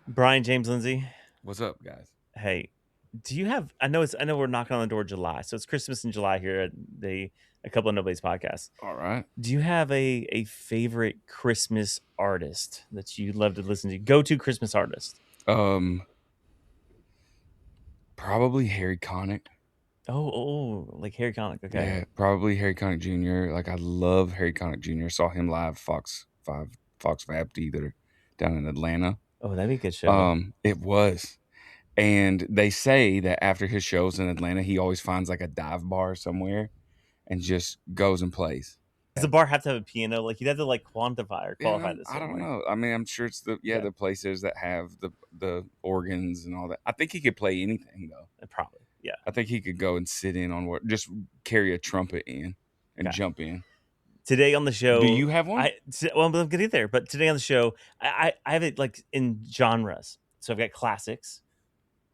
Brian James Lindsay, What's up, guys? hey, do you have? I know we're knocking on the door of July, so it's Christmas in July here at a couple of Nobody's podcasts. All right. Do you have a favorite Christmas artist that you love to listen to? Go to Christmas artist. Um, probably Harry Connick. Like Harry Connick. Okay, Yeah, probably Harry Connick Jr. Like I love Harry Connick Jr. Saw him live Fox 5 Theater down in Atlanta. oh, that'd be a good show. It was. And they say that after his shows in Atlanta, he always finds like a dive bar somewhere and just goes and plays. Does the bar have to have a piano? Like you'd have to like quantify or Yeah, qualify this I certain don't way. know. I mean, I'm sure it's Okay, the places that have the organs and all that. I think he could play anything though. probably. Yeah. I think he could go and sit in on what, just carry a trumpet in and Okay. jump in. Today on the Do show, you have one? I'm gonna get there, but today on the show, I have it like in genres. So I've got classics.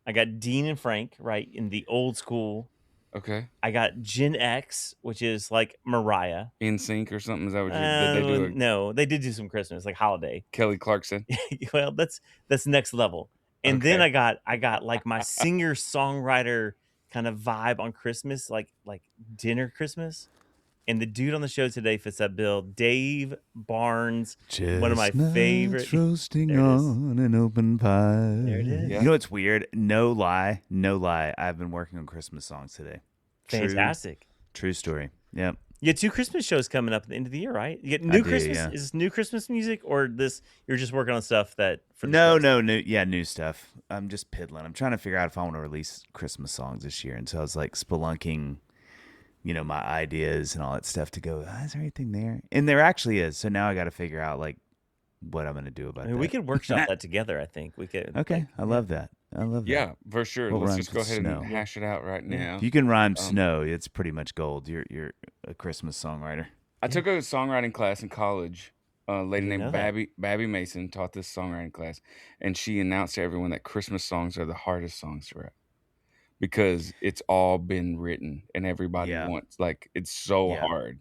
I got Dean and Frank, right, in the old school. Okay. I got Gen X, which is like Mariah. In sync or something? Is that what you did? They do a No, they did do some Christmas, like holiday. Kelly Clarkson? Well, that's next level. And then Okay. I got like my singer songwriter kind of vibe on Christmas, like dinner Christmas. And the dude on the show today fits that bill. Dave Barnes, one of my Chestnuts favorite. roasting There it is. on an open fire. There it is. You know what's weird? No lie, no lie. I've been working on Christmas songs today. Fantastic. True story. Yep. You have two Christmas shows coming up at the end of the year, right? You get I new do, Christmas. yeah. Is this new Christmas music or this? You're just working on stuff that for the No, Springs? no, new. Yeah, new stuff. I'm just piddling. I'm trying to figure out if I want to release Christmas songs this year, and so I was like spelunking, my ideas and all that stuff to go. Is there anything there? And there actually is. So now I got to figure out like what I'm gonna do about I mean, we that. could workshop that together. I think we could. Okay, Like, I love that. I love that. Yeah, for sure. What Let's rhymes just go with ahead and snow? hash it out right now. If you can rhyme Um, snow, it's pretty much gold. You're a Christmas songwriter. I took a songwriting class in college. A lady didn't know named that. Babby Mason taught this songwriting class, and she announced to everyone that Christmas songs are the hardest songs to write because it's all been written and everybody Yeah. wants, like, it's so Yeah. hard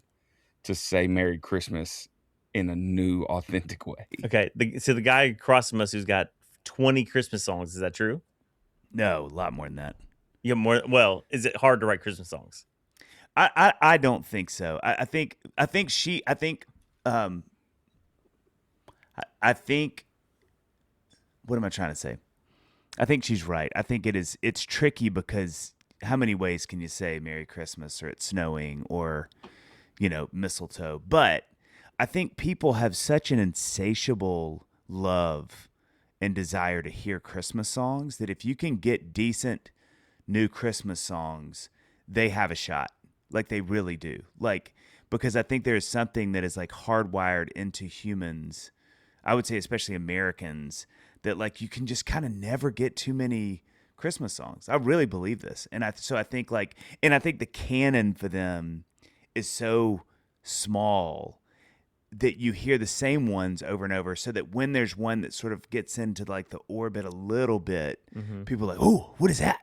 to say Merry Christmas in a new, authentic way. Okay, so the guy across from us who's got 20 Christmas songs. Is that true? No, a lot more than that. You have more. Well, is it hard to write Christmas songs? I don't think so. Um I think what am I trying to say? I think she's right. I think it's tricky because how many ways can you say Merry Christmas or it's snowing or mistletoe? But I think people have such an insatiable love and desire to hear Christmas songs that if you can get decent new Christmas songs, they have a shot. Like they really do. Like because I think there's something that is like hardwired into humans. I would say especially Americans that like you can just kind of never get too many Christmas songs. I really believe this. I think like and I think the canon for them is so small that you hear the same ones over and over so that when there's one that sort of gets into like the orbit a little bit, Mm-hmm. people are like, "Oh, what is that?"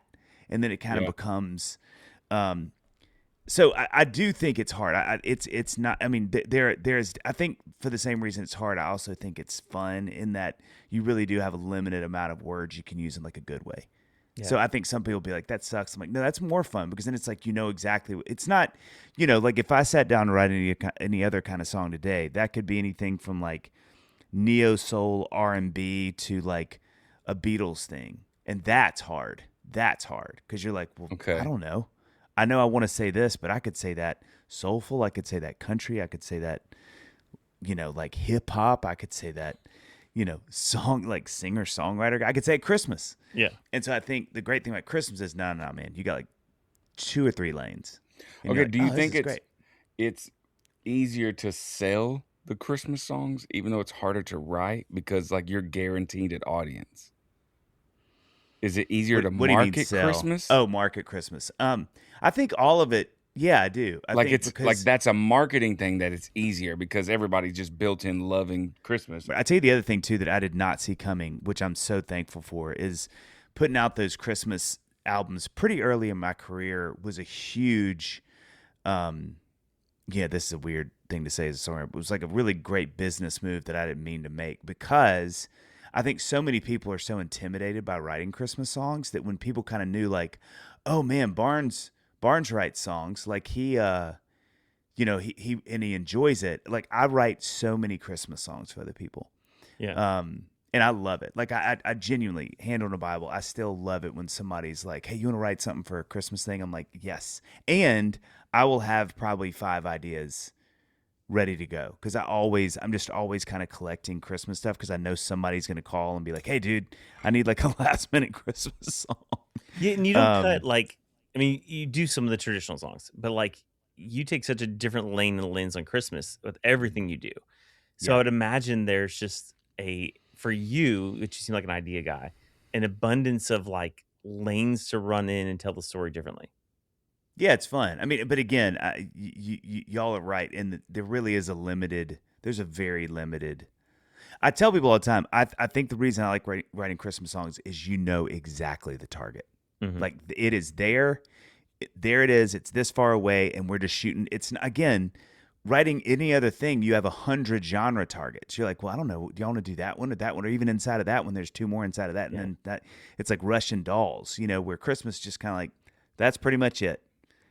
And then it kind of Yeah. becomes so I do think it's hard. It's not. I mean, there's. I think for the same reason it's hard. I also think it's fun in that you really do have a limited amount of words you can use in like a good way. So Yeah. I think some people will be like, that sucks. I'm like, no, that's more fun because then it's like exactly. It's not, like if I sat down to write any other kind of song today, that could be anything from like neo soul R&B to like a Beatles thing, and that's hard. That's hard because you're like, well, I Okay. don't know. I know I want to say this, but I could say that soulful. I could say that country. I could say that like hip hop. I could say that song like singer songwriter. I could say Christmas. Yeah. And so I think the great thing about Christmas is no, man, you got like 2 or 3 lanes. And Okay. you're like, Do you oh, this think is great. it's easier to sell the Christmas songs, even though it's harder to write because like you're guaranteed an audience? Is it easier to What do you mean market sell? Christmas? Oh, market Christmas. I think all of it. Yeah, I do. I Like think it's like because that's a marketing thing that it's easier because everybody's just built in loving Christmas. but I tell you the other thing too that I did not see coming, which I'm so thankful for, is putting out those Christmas albums pretty early in my career was a huge. Yeah, this is a weird thing to say as a songwriter. It was like a really great business move that I didn't mean to make because I think so many people are so intimidated by writing Christmas songs that when people kind of knew like, oh man, Barnes writes songs like he he enjoys it. Like I write so many Christmas songs for other people. Yeah. And I love it. Like I genuinely, hand on the Bible, I still love it when somebody's like, hey, you want to write something for a Christmas thing? I'm like, yes. And I will have probably 5 ideas ready to go because I'm just always kind of collecting Christmas stuff because I know somebody's going to call and be like, hey, dude, I need like a last minute Christmas song. Yeah, and you don't cut like, I mean, you do some of the traditional songs, but like you take such a different lane and lens on Christmas with everything you do. So Yeah. I would imagine there's just for you, which you seem like an idea guy, an abundance of like lanes to run in and tell the story differently. Yeah, it's fun. I mean, but again, y'all are right. And there really is there's a very limited. I tell people all the time, I think the reason I like writing Christmas songs is exactly the target. Mhm. Like it is there. There it is. It's this far away, and we're just shooting. It's again, writing any other thing. You have 100 genre targets. You're like, well, I don't know. Do y'all want to do that one or that one, or even inside of that one? There's 2 more inside of that, and Yeah. then that. It's like Russian dolls, where Christmas just kind of like that's pretty much it,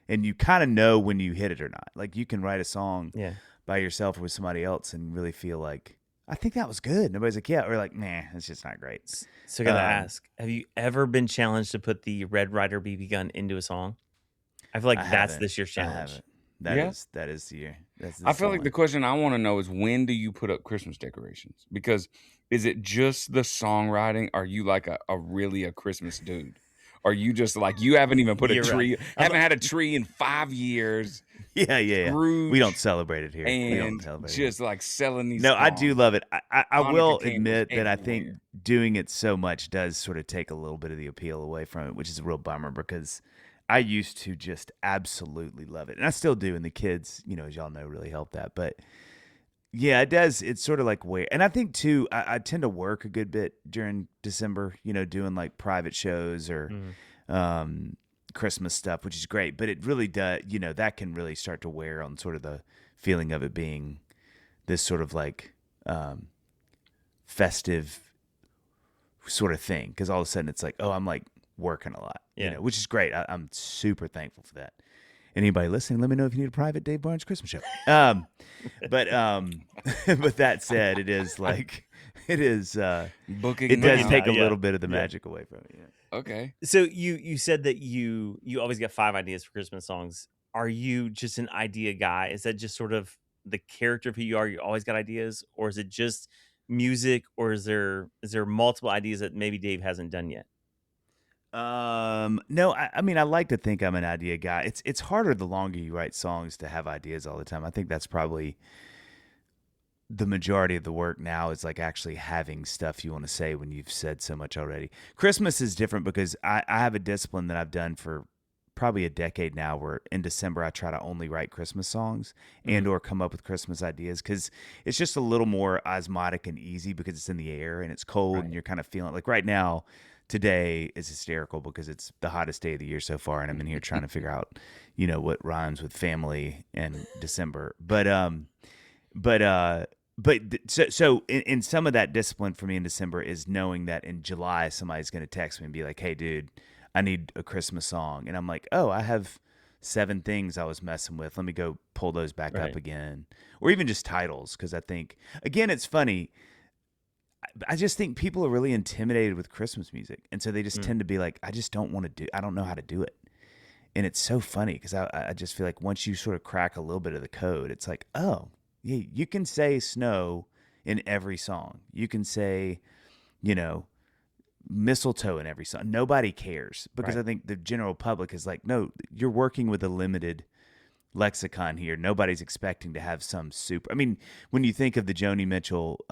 and you kind of know when you hit it or not. Like you can write a song Yeah. by yourself or with somebody else, and really feel like I think that was good. Nobody's like, yeah, or like, nah, it's just not great. So I gotta ask, have you ever been challenged to put the Red Ryder BB gun into a song? I feel like I that's haven't. this year's I challenge. haven't. Yeah. That is the year. I feel like the question I want to know is when do you put up Christmas decorations? Because is it just the songwriting? Are you like a really a Christmas dude? Are you just like you haven't even put a You're right. tree, haven't had a tree in 5 years? Yeah. Scrooge We don't celebrate it here. We don't and celebrate just like selling these. No, I do songs. love it. I Hanukkah will candles admit that I think everywhere. doing it so much does sort of take a little bit of the appeal away from it, which is a real bummer because I used to just absolutely love it. And I still do. And the kids, as y'all know, really help that. But yeah, it does. It's sort of like where, and I think too, I tend to work a good bit during December, doing like private shows or Christmas stuff, which is great. But it really does, that can really start to wear on sort of the feeling of it being this sort of like festive sort of thing. Because all of a sudden it's like, oh, I'm like working a lot, which is great. I'm super thankful for that. Anybody listening, let me know if you need a private Dave Barnes Christmas show. But that said, it is like it is. Booking. It does now. take a Yeah. little bit of the magic away from it. Yeah. Okay. So you said that you always got 5 ideas for Christmas songs. Are you just an idea guy? Is that just sort of the character of who you are? You always got ideas, or is it just music, or is there multiple ideas that maybe Dave hasn't done yet? No, I mean, I like to think I'm an idea guy. It's harder the longer you write songs to have ideas all the time. I think that's probably the majority of the work now is like actually having stuff you want to say when you've said so much already. Christmas is different because I have a discipline that I've done for probably a decade now where in December I try to only write Christmas songs and or come up with Christmas ideas because it's just a little more osmotic and easy because it's in the air and it's cold and you're kind of feeling like right now today is hysterical because it's the hottest day of the year so far and I'm in here trying to figure out what rhymes with family and December so in some of that discipline for me in December is knowing that in July somebody's going to text me and be like, hey dude, I need a Christmas song. And I'm like, oh, I have 7 things I was messing with. Let me go pull those back up again. Or even just titles. Because I think, again, it's funny. I just think people are really intimidated with Christmas music. And so they just tend to be like, I don't know how to do it. And it's so funny because I just feel like once you sort of crack a little bit of the code, it's like, oh, yeah, you can say snow in every song. You can say, mistletoe in every song. Nobody cares because I think the general public is like, no, you're working with a limited lexicon here. Nobody's expecting to have some super. I mean, when you think of the Joni Mitchell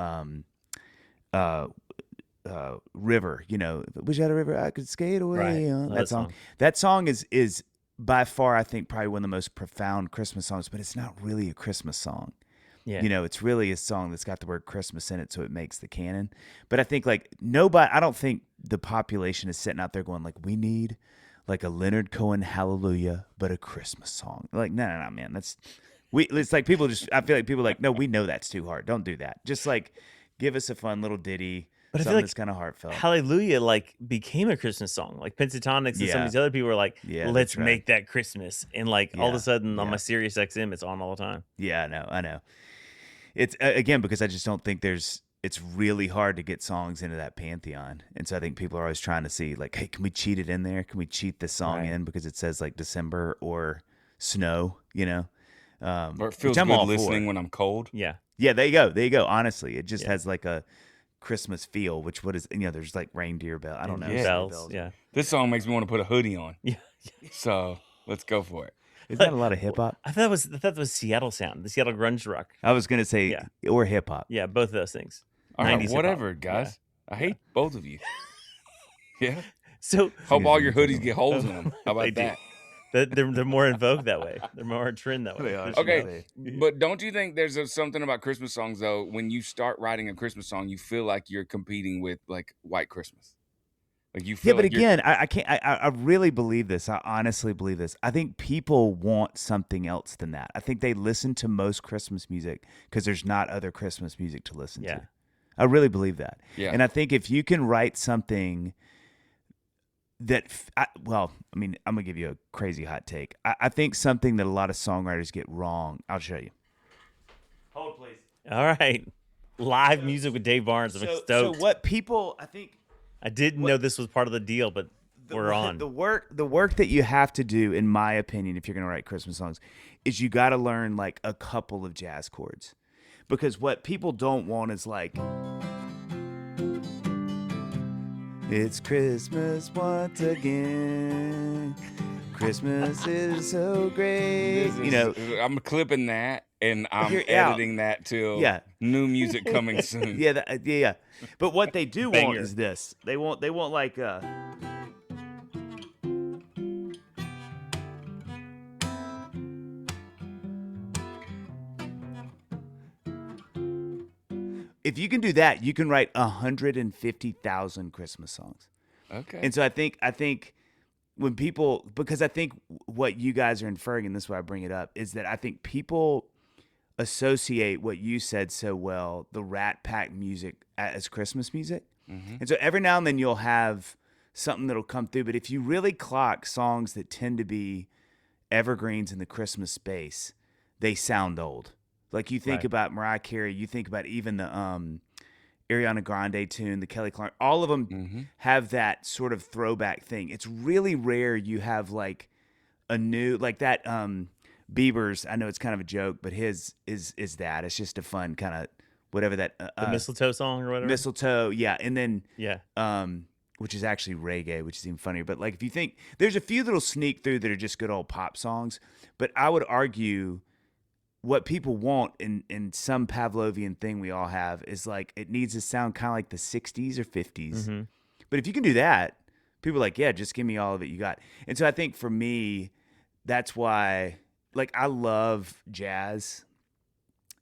river, wish I had a river I could skate away. That song. That song is by far, I think, probably one of the most profound Christmas songs, but it's not really a Christmas song. Yeah. It's really a song that's got the word Christmas in it, so it makes the canon. But I think like nobody, I don't think the population is sitting out there going like, we need like a Leonard Cohen Hallelujah, but a Christmas song. Like, no, man, it's like people just, I feel like people are like, no, we know that's too hard. Don't do that. Just like give us a fun little ditty, But I feel something like that's kind of heartfelt. Hallelujah like became a Christmas song. Like Pentatonics and some of Yeah. these other people were like, Yeah, let's that's right. make that Christmas. And like all of Yeah, a sudden on yeah. my Sirius XM, it's on all the time. Yeah, I know. It's again because I just don't think it's really hard to get songs into that pantheon. And so I think people are always trying to see like, hey, can we cheat it in there? Can we cheat this song Right. in because it says like December or snow, you know? Or it feels which I'm good all for. listening when I'm cold. Yeah. Yeah, there you go. Honestly, it just Yeah. has like a Christmas feel, which what is, you know, there's like reindeer bell. I don't know. Yeah. sleigh Bells. Yeah. This song makes me want to put a hoodie on. Yeah. So let's go for it. Isn't that a lot of hip hop? I thought that was Seattle sound, the Seattle grunge rock. I was gonna say Yeah. or hip hop. Yeah, both of those things. All right, 90s hip-hop. whatever, guys. I hate both of you. Yeah. So Hope all your hoodies get holes in them. How They about do. that? they're more in vogue that way. They're more in trend that way. They are. There's- Okay, but don't you think there's something about Christmas songs though? When you start writing a Christmas song, you feel like you're competing with like White Christmas. Like you feel. Yeah, but like you're- again, I can't. I really believe this. I honestly believe this. I think people want something else than that. I think they listen to most Christmas music because there's not other Christmas music to listen Yeah. to. I really believe that. Yeah. And I think if you can write something that, well, I mean, I'm gonna give you a crazy hot take. I think something that a lot of songwriters get wrong. I'll show you. Hold, please. All right. Live music with Dave Barnes. I'm So stoked. what people, I think. I didn't know this was part of the deal, but we're on. The work that you have to do, in my opinion, if you're going to write Christmas songs, is you got to learn like a couple of jazz chords, because what people don't want is like, it's Christmas once again. Christmas is so great. This You know, is- I'm clipping that and I'm Yeah. editing that till Yeah. new music coming soon. yeah, yeah. But what they do want Banger. is this. They want like if you can do that, you can write 150,000 Christmas songs. Okay. And so I think when people, because I think what you guys are inferring, and this is why I bring it up, is that I think people associate what you said so well, the Rat Pack music, as Christmas music. Mhm. And so every now and then you'll have something that'll come through. But if you really clock songs that tend to be evergreens in the Christmas space, they sound old. Like you think Right. about Mariah Carey, you think about even the Ariana Grande tune, the Kelly Clarkson, all of them Mhm. have that sort of throwback thing. It's really rare you have like a new, like that Bieber's, I know it's kind of a joke, but his is that. It's just a fun kind of whatever that The mistletoe song or whatever. mistletoe, yeah. And then Yeah. which is actually reggae, which is even funnier. But like if you think there's a few that'll sneak through that are just good old pop songs, but I would argue what people want in some Pavlovian thing we all have is like it needs to sound kind of like the 60s or 50s. Mhm. But if you can do that, people are like, yeah, just give me all of it you got. And so I think for me, that's why like I love jazz.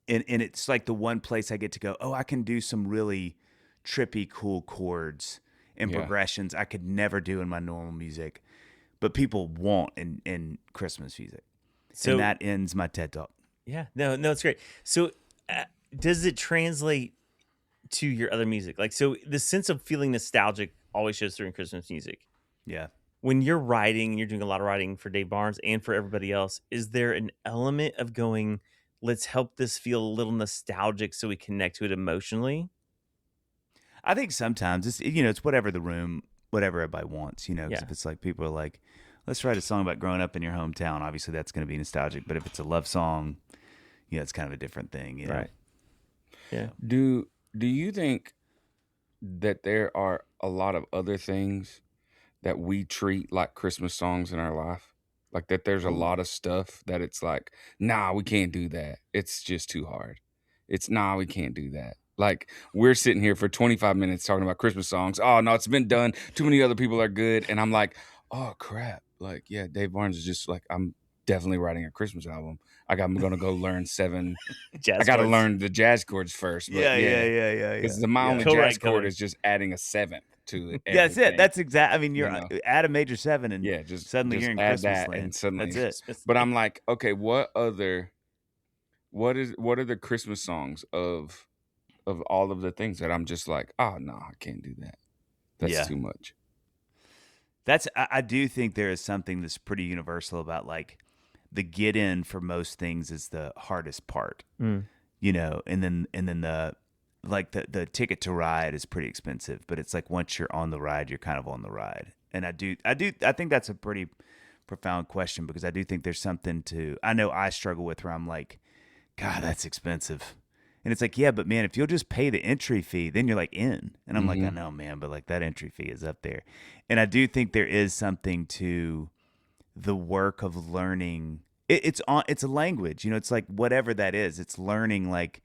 And it's like the one place I get to go, oh, I can do some really trippy, cool chords and Yeah. progressions I could never do in my normal music. But people want in Christmas music. So And that ends my TED Talk. yeah, no, it's great. So does it translate to your other music? Like, so the sense of feeling nostalgic always shows through in Christmas music. Yeah. When you're writing, and you're doing a lot of writing for Dave Barnes and for everybody else, is there an element of going, let's help this feel a little nostalgic so we connect to it emotionally? I think sometimes it's, you know, it's whatever the room, whatever everybody wants, you know, 'cause Yeah. if it's like people are like, let's write a song about growing up in your hometown, obviously that's going to be nostalgic. But if it's a love song, you know, it's kind of a different thing. You know? Right. Yeah. Do you think that there are a lot of other things that we treat like Christmas songs in our life? Like that there's a lot of stuff that it's like, nah, we can't do that. It's just too hard. It's nah, we can't do that. Like we're sitting here for 25 minutes talking about Christmas songs. Oh no, it's been done. Too many other people are good. And I'm like, oh crap. Like, yeah, Dave Barnes is just like, I'm definitely writing a Christmas album. I'm gonna go learn 7. Jazz I gotta chords. learn the jazz chords first. But Yeah. because my only Co-write jazz chord color. is just adding a 7th to it. Yeah, that's it. everything. That's exact. I mean, you're You know. add a major 7 and yeah. Just suddenly just you're in add Christmas that, land. and suddenly That's it. It's- But I'm like, okay, what are the Christmas songs of of all of the things that I'm just like, oh no, I can't do that. That's Yeah. too much. I do think there is something that's pretty universal about like the get in for most things is the hardest part, Mm. and then the ticket to ride is pretty expensive, but it's like once you're on the ride, you're kind of on the ride. And I think that's a pretty profound question, because I do think there's something I know I struggle with, where I'm like, God, that's expensive. And it's like, yeah, but man, if you'll just pay the entry fee, then you're like in. And I'm like, I know, man, but like that entry fee is up there. And I do think there is something to the work of learning. It's a language, it's like whatever that is. It's learning, like,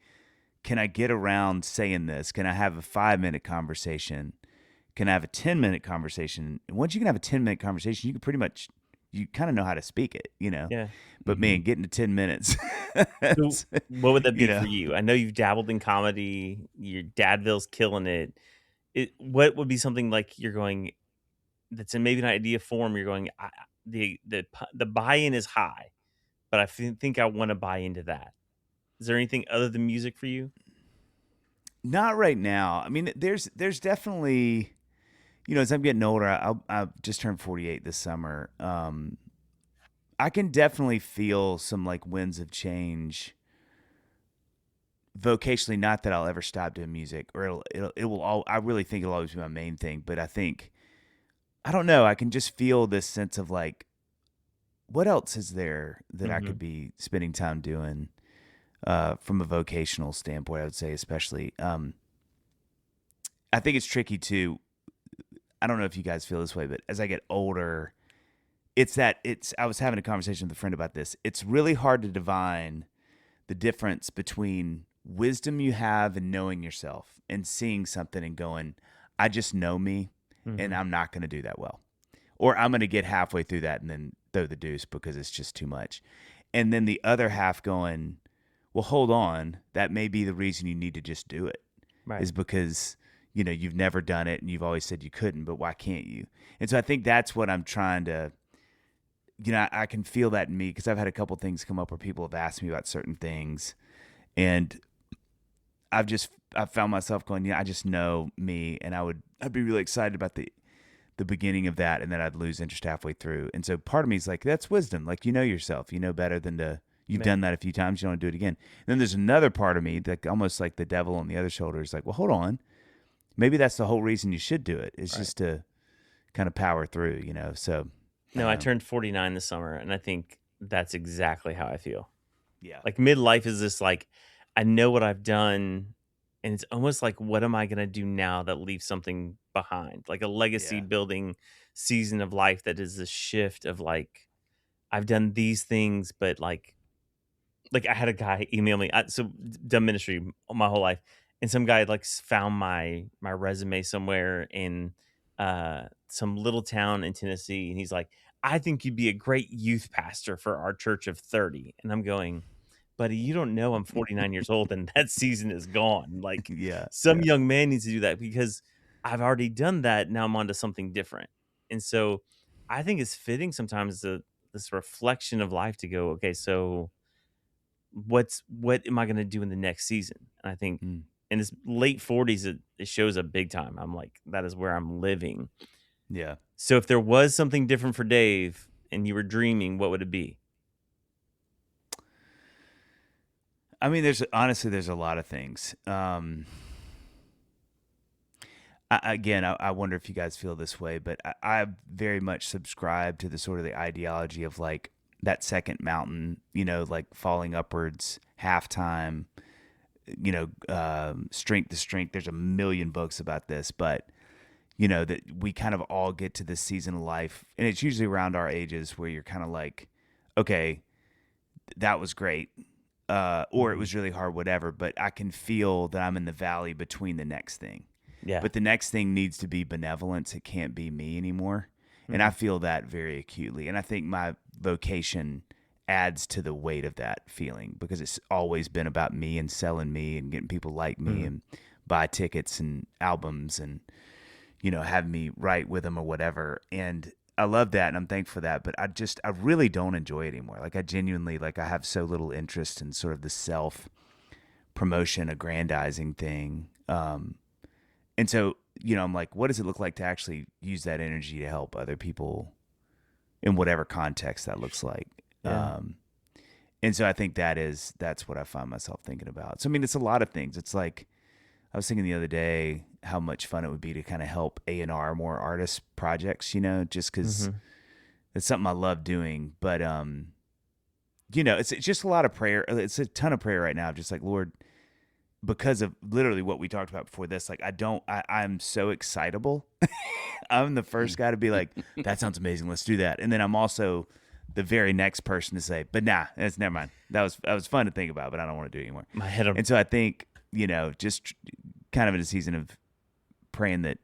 can I get around saying this? Can I have a 5-minute conversation? Can I have a 10-minute conversation? And once you can have a 10-minute conversation, you can pretty much, you kind of know how to speak it, Yeah. But man, getting to 10 minutes. So what would that be you know. for you? I know you've dabbled in comedy. Your Dadville's killing it. What would be something like you're going, that's in maybe an idea form, you're going, the buy-in is high, but I think I want to buy into that. Is there anything other than music for you? Not right now. I mean, there's definitely, as I'm getting older, I just turned 48 this summer. I can definitely feel some like winds of change vocationally. Not that I'll ever stop doing music, or it will all. I really think it'll always be my main thing. But I think, I don't know. I can just feel this sense of like, what else is there that I could be spending time doing, from a vocational standpoint, I would say, especially. I think it's tricky too. I don't know if you guys feel this way, but as I get older, I was having a conversation with a friend about this. It's really hard to divine the difference between wisdom you have and knowing yourself, and seeing something and going, I just know me, and I'm not going to do that well. Or I'm going to get halfway through that and then throw the deuce because it's just too much. And then the other half going, well, hold on. That may be the reason you need to just do it. Right. Is because, you've never done it and you've always said you couldn't, but why can't you? And so I think that's what I'm trying to, I can feel that in me, because I've had a couple things come up where people have asked me about certain things, and I've found myself going, I just know me, and I'd be really excited about the beginning of that, and then I'd lose interest halfway through. And so part of me is like, that's wisdom. Like, yourself, better than you've done that a few times, you don't do it again. And then there's another part of me that almost like the devil on the other shoulder is like, well, hold on. Maybe that's the whole reason you should do it, is just to kind of power through, so. No, I turned 49 this summer, and I think that's exactly how I feel. Yeah. Like midlife is this, like, I know what I've done, and it's almost like, what am I going to do now that leaves something behind? Like a legacy building season of life that is this shift of like, I've done these things, but like I had a guy email me. So done ministry my whole life, and some guy like found my resume somewhere in some little town in Tennessee, and he's like, I think you'd be a great youth pastor for our church of 30. And I'm going, buddy, you don't know I'm 49 years old and that season is gone. Like, some young man needs to do that, because I've already done that. Now I'm on to something different. And so I think it's fitting sometimes this reflection of life to go, okay, so what am I going to do in the next season? And I think in his late 40s, it shows up big time. I'm like, that is where I'm living. Yeah. So if there was something different for Dave and you were dreaming, what would it be? I mean, there's a lot of things. I wonder if you guys feel this way, but I very much subscribe to the sort of the ideology of like that second mountain, like falling upwards, halftime, strength to strength. There's a million books about this, but that we kind of all get to this season of life, and it's usually around our ages where you're kind of like, okay, that was great. Or it was really hard, whatever, but I can feel that I'm in the valley between the next thing. Yeah. But the next thing needs to be benevolence. It can't be me anymore. And I feel that very acutely. And I think my vocation adds to the weight of that feeling, because it's always been about me and selling me and getting people like me and buy tickets and albums and, have me write with them or whatever. And I love that, and I'm thankful for that, but I really don't enjoy it anymore. Like, I genuinely, I have so little interest in sort of the self promotion, aggrandizing thing. And so, I'm like, what does it look like to actually use that energy to help other people in whatever context that looks like? Yeah. And so I think that's what I find myself thinking about. So, I mean, it's a lot of things. It's like, I was thinking the other day how much fun it would be to kind of help A&R more artist projects, just because it's something I love doing. But, it's just a lot of prayer. It's a ton of prayer right now. Just like, Lord, because of literally what we talked about before this, like I'm so excitable. I'm the first guy to be like, that sounds amazing. Let's do that. And then I'm also the very next person to say, but nah, never mind. That was fun to think about, but I don't want to do it anymore. My head. And so I think, just kind of in a season of praying that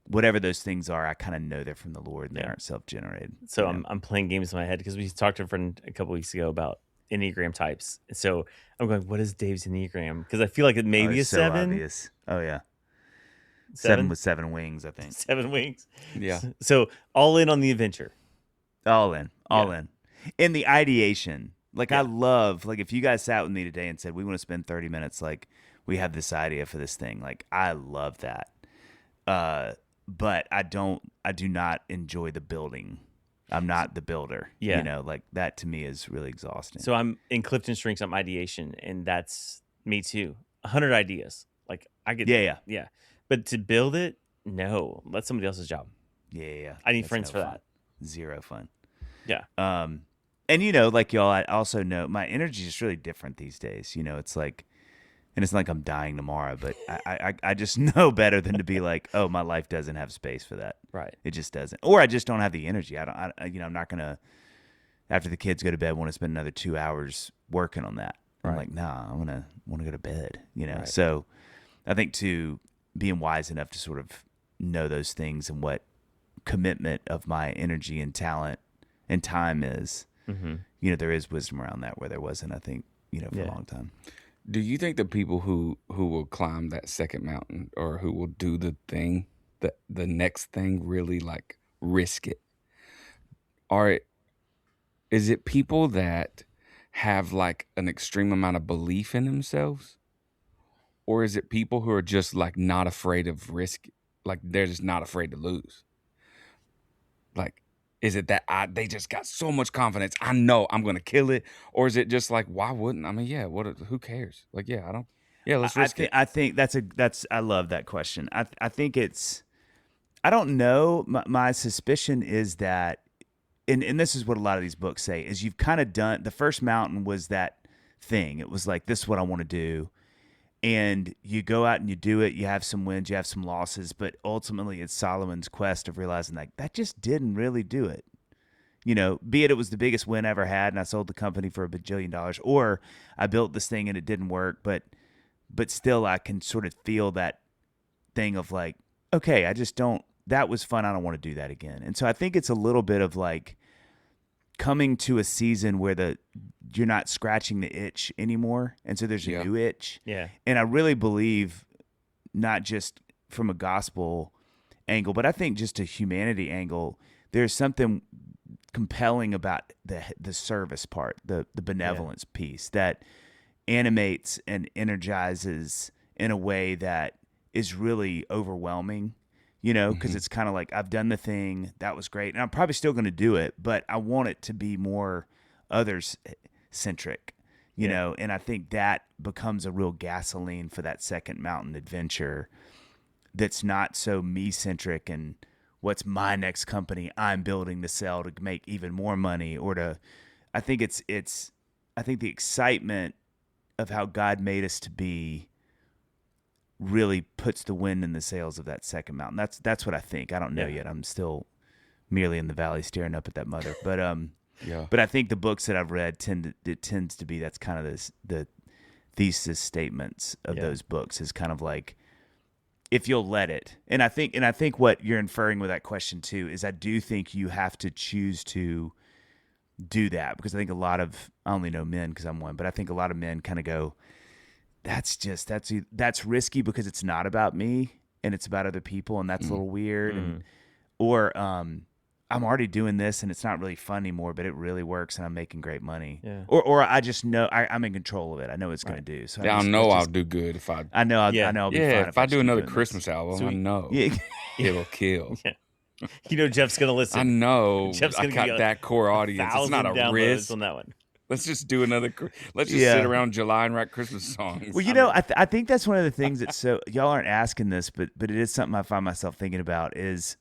whatever those things are, I kind of know they're from the Lord and they aren't self-generated. So I'm playing games in my head because we talked to a friend a couple weeks ago about Enneagram types. So I'm going, what is Dave's Enneagram? Because I feel like it may be a so 7. Obvious. Oh yeah. 7 7 with 7 wings, I think. 7 wings. Yeah. So all in on the adventure. All in. In the ideation. Like I love, like if you guys sat with me today and said, we want to spend 30 minutes, like we have this idea for this thing. Like I love that. But I do not enjoy the building. I'm not the builder. Yeah. Like that to me is really exhausting. So I'm in Clifton Strengths, I'm ideation, and that's me too. 100 ideas. Like I get Yeah. But to build it, no. That's somebody else's job. Yeah. I need That's friends for fun. that. Zero fun. Yeah. And like y'all, I also know my energy is just really different these days. It's like, and it's not like I'm dying tomorrow, but I just know better than to be like, oh, my life doesn't have space for that. Right. It just doesn't. Or I just don't have the energy. I'm not going to, after the kids go to bed, want to spend another 2 hours working on that. I'm like, nah, I want to go to bed, Right. So I think to being wise enough to sort of know those things and what commitment of my energy and talent and time is, there is wisdom around that where there wasn't, I think, for a long time. Do you think the people who will climb that second mountain or who will do the thing, the next thing, really like risk it? Is it people that have like an extreme amount of belief in themselves? Or is it people who are just like not afraid of risk? Like they're just not afraid to lose? Like, is it that they just got so much confidence? I know I'm going to kill it. Or is it just like, why wouldn't? I mean, yeah, who cares? Like, let's risk it. I think I love that question. I think I don't know. My suspicion is that, and this is what a lot of these books say, is you've kind of done, the first mountain was that thing. It was like, this is what I want to do. And you go out and you do it. You have some wins, you have some losses, but ultimately it's Solomon's quest of realizing like that just didn't really do it. Be it was the biggest win I ever had and I sold the company for $1 bajillion, or I built this thing and it didn't work, but still I can sort of feel that thing of like, okay, that was fun. I don't want to do that again. And so I think it's a little bit of like coming to a season where you're not scratching the itch anymore, and so there's a new itch. Yeah. And I really believe, not just from a gospel angle, but I think just a humanity angle, there's something compelling about the service part, the benevolence piece that animates and energizes in a way that is really overwhelming. Because it's kind of like, I've done the thing, that was great, and I'm probably still going to do it, but I want it to be more others-centric, know, and I think that becomes a real gasoline for that second mountain adventure that's not so me-centric and what's my next company I'm building to sell to make even more money, or I think I think the excitement of how God made us to be really puts the wind in the sails of that second mountain. That's what I think. I don't know yet. I'm still merely in the valley staring up at that mother. But but I think the books that I've read tends to be, that's kind of the thesis statements of those books, is kind of like, if you'll let it. And I think what you're inferring with that question too is I do think you have to choose to do that, because I think I only know men because I'm one, but I think a lot of men kind of go, that's risky because it's not about me and it's about other people, and that's a little weird. And or I'm already doing this and it's not really fun anymore, but it really works and I'm making great money. Yeah. Or I just know I'm in control of it. I know what it's going to do. So I know I'll do good if I. I know I'll be fine if I do just keep another doing Christmas this. album, So I know Yeah. it'll kill. Yeah. Jeff's gonna listen. I know. Jeff's I gonna got get that core audience. It's not 1,000 a downloads risk. on that one. Let's just do another. Let's just sit around July and write Christmas songs. Well, I think that's one of the things that's so y'all aren't asking this, but it is something I find myself thinking about. Is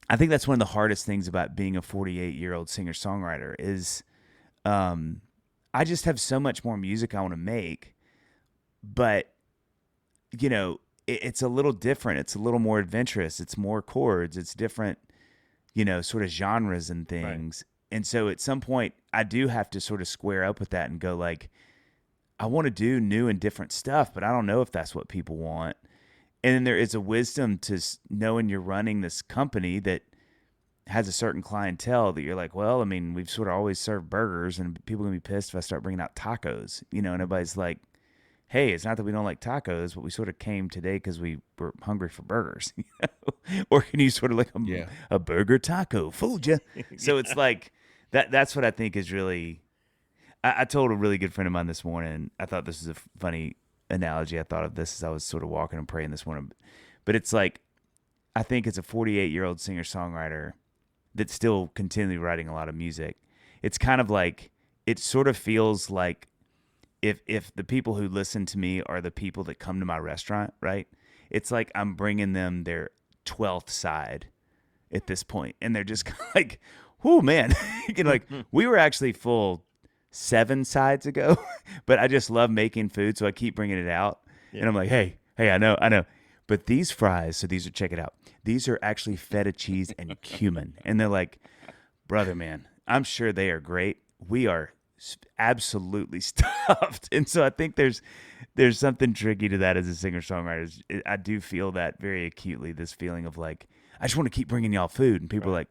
I think that's one of the hardest things about being a 48-year-old singer songwriter is, I just have so much more music I want to make, but it's a little different. It's a little more adventurous. It's more chords. It's different, sort of genres and things. Right. And so at some point I do have to sort of square up with that and go like, I want to do new and different stuff, but I don't know if that's what people want. And then there is a wisdom to knowing you're running this company that has a certain clientele that you're like, well, I mean, we've sort of always served burgers and people are going to be pissed if I start bringing out tacos, and everybody's like, hey, it's not that we don't like tacos, but we sort of came today because we were hungry for burgers. Or can you sort of like a burger taco? Fooled you. So it's like that's what I think is really. I told a really good friend of mine this morning. I thought this was a funny analogy. I thought of this as I was sort of walking and praying this morning. But it's like, I think as a 48-year-old singer songwriter that's still continually writing a lot of music, it's kind of like it sort of feels like. If the people who listen to me are the people that come to my restaurant, right? It's like I'm bringing them their 12th side at this point, and they're just kind of like, "Whoa, man!" Like we were actually full 7 sides ago, but I just love making food, so I keep bringing it out. Yeah. And I'm like, "Hey, I know, but these fries, so these are check it out. These are actually feta cheese and cumin," and they're like, "Brother, man, I'm sure they are great. We are." Absolutely stuffed. And so I think there's something tricky to that as a singer-songwriter. I do feel that very acutely, this feeling of like, I just want to keep bringing y'all food. And people are like,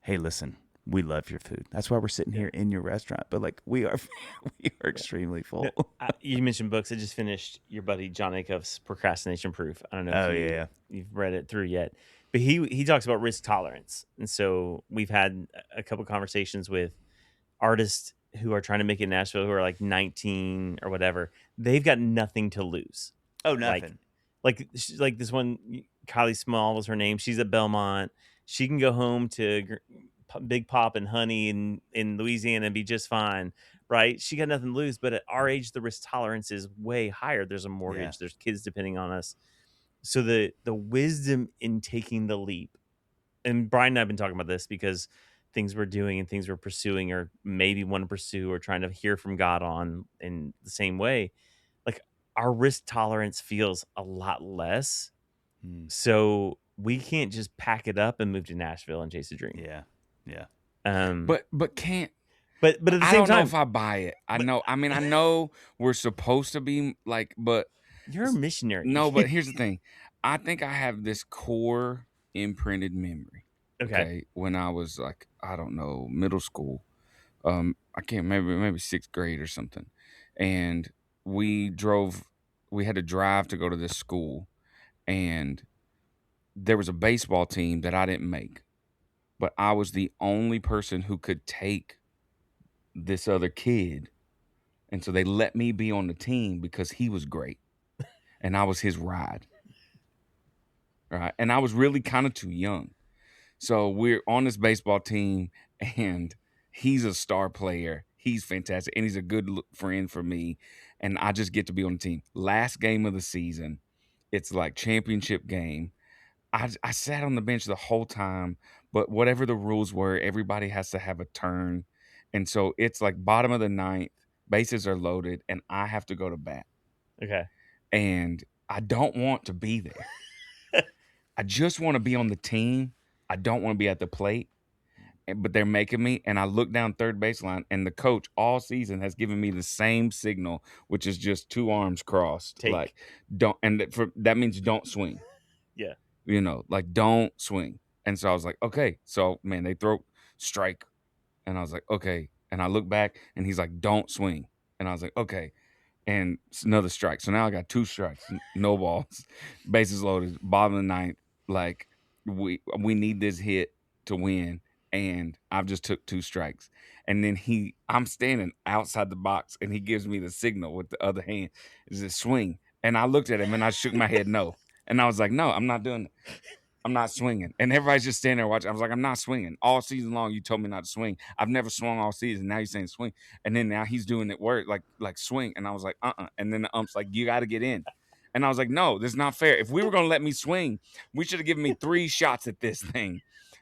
hey, listen, we love your food. That's why we're sitting here in your restaurant. But like, we are extremely full. You mentioned books. I just finished your buddy John Acuff's Procrastination Proof. I don't know if you've read it through yet. But he talks about risk tolerance. And so we've had a couple conversations with artists who are trying to make it in Nashville, who are like 19 or whatever. They've got nothing to lose. Oh, nothing. Like this one, Kylie Small was her name. She's at Belmont. She can go home to Big Pop and Honey in Louisiana and be just fine, right? She got nothing to lose. But at our age, the risk tolerance is way higher. There's a mortgage. There's kids depending on us. So the wisdom in taking the leap, and Brian and I have been talking about this because things we're doing and things we're pursuing or maybe want to pursue or trying to hear from God on in the same way, like our risk tolerance feels a lot less. So we can't just pack it up and move to Nashville and chase a dream. Yeah. But can't. But at the same time, I don't know if I buy it. I know we're supposed to be like, but you're a missionary. No, but here's the thing. I think I have this core imprinted memory. Okay. When I was like, I don't know, middle school, I can't maybe 6th grade or something, and we had to drive to go to this school, and there was a baseball team that I didn't make, but I was the only person who could take this other kid, and so they let me be on the team because he was great, and I was his ride, right? And I was really kind of too young. So we're on this baseball team, and he's a star player. He's fantastic, and he's a good friend for me, and I just get to be on the team. Last game of the season, it's like championship game. I sat on the bench the whole time, but whatever the rules were, everybody has to have a turn. And so it's like bottom of the 9th, bases are loaded, and I have to go to bat. Okay. And I don't want to be there. I just want to be on the team. I don't want to be at the plate, but they're making me, and I look down third baseline, and the coach all season has given me the same signal, which is just 2 arms crossed. Take. Like, don't, and that means don't swing. Yeah. Like, don't swing. And so I was like, okay. So, man, they throw strike, and I was like, okay. And I look back, and he's like, don't swing. And I was like, okay. And it's another strike. So now I got 2 strikes, no balls, bases loaded, bottom of the 9th. Like, we need this hit. to win, and I've just took 2 strikes. And then I'm standing outside the box, and he gives me the signal with the other hand. Is it swing? And I looked at him, and I shook my head no. And I was like, no, I'm not doing it. I'm not swinging. And everybody's just standing there watching. I was like, I'm not swinging. All season long, you told me not to swing. I've never swung all season. Now you're saying swing. And then now he's doing it word like swing. And I was like, And then the ump's like, you got to get in. And I was like, no, this is not fair. If we were going to let me swing, we should have given me 3 shots at this thing.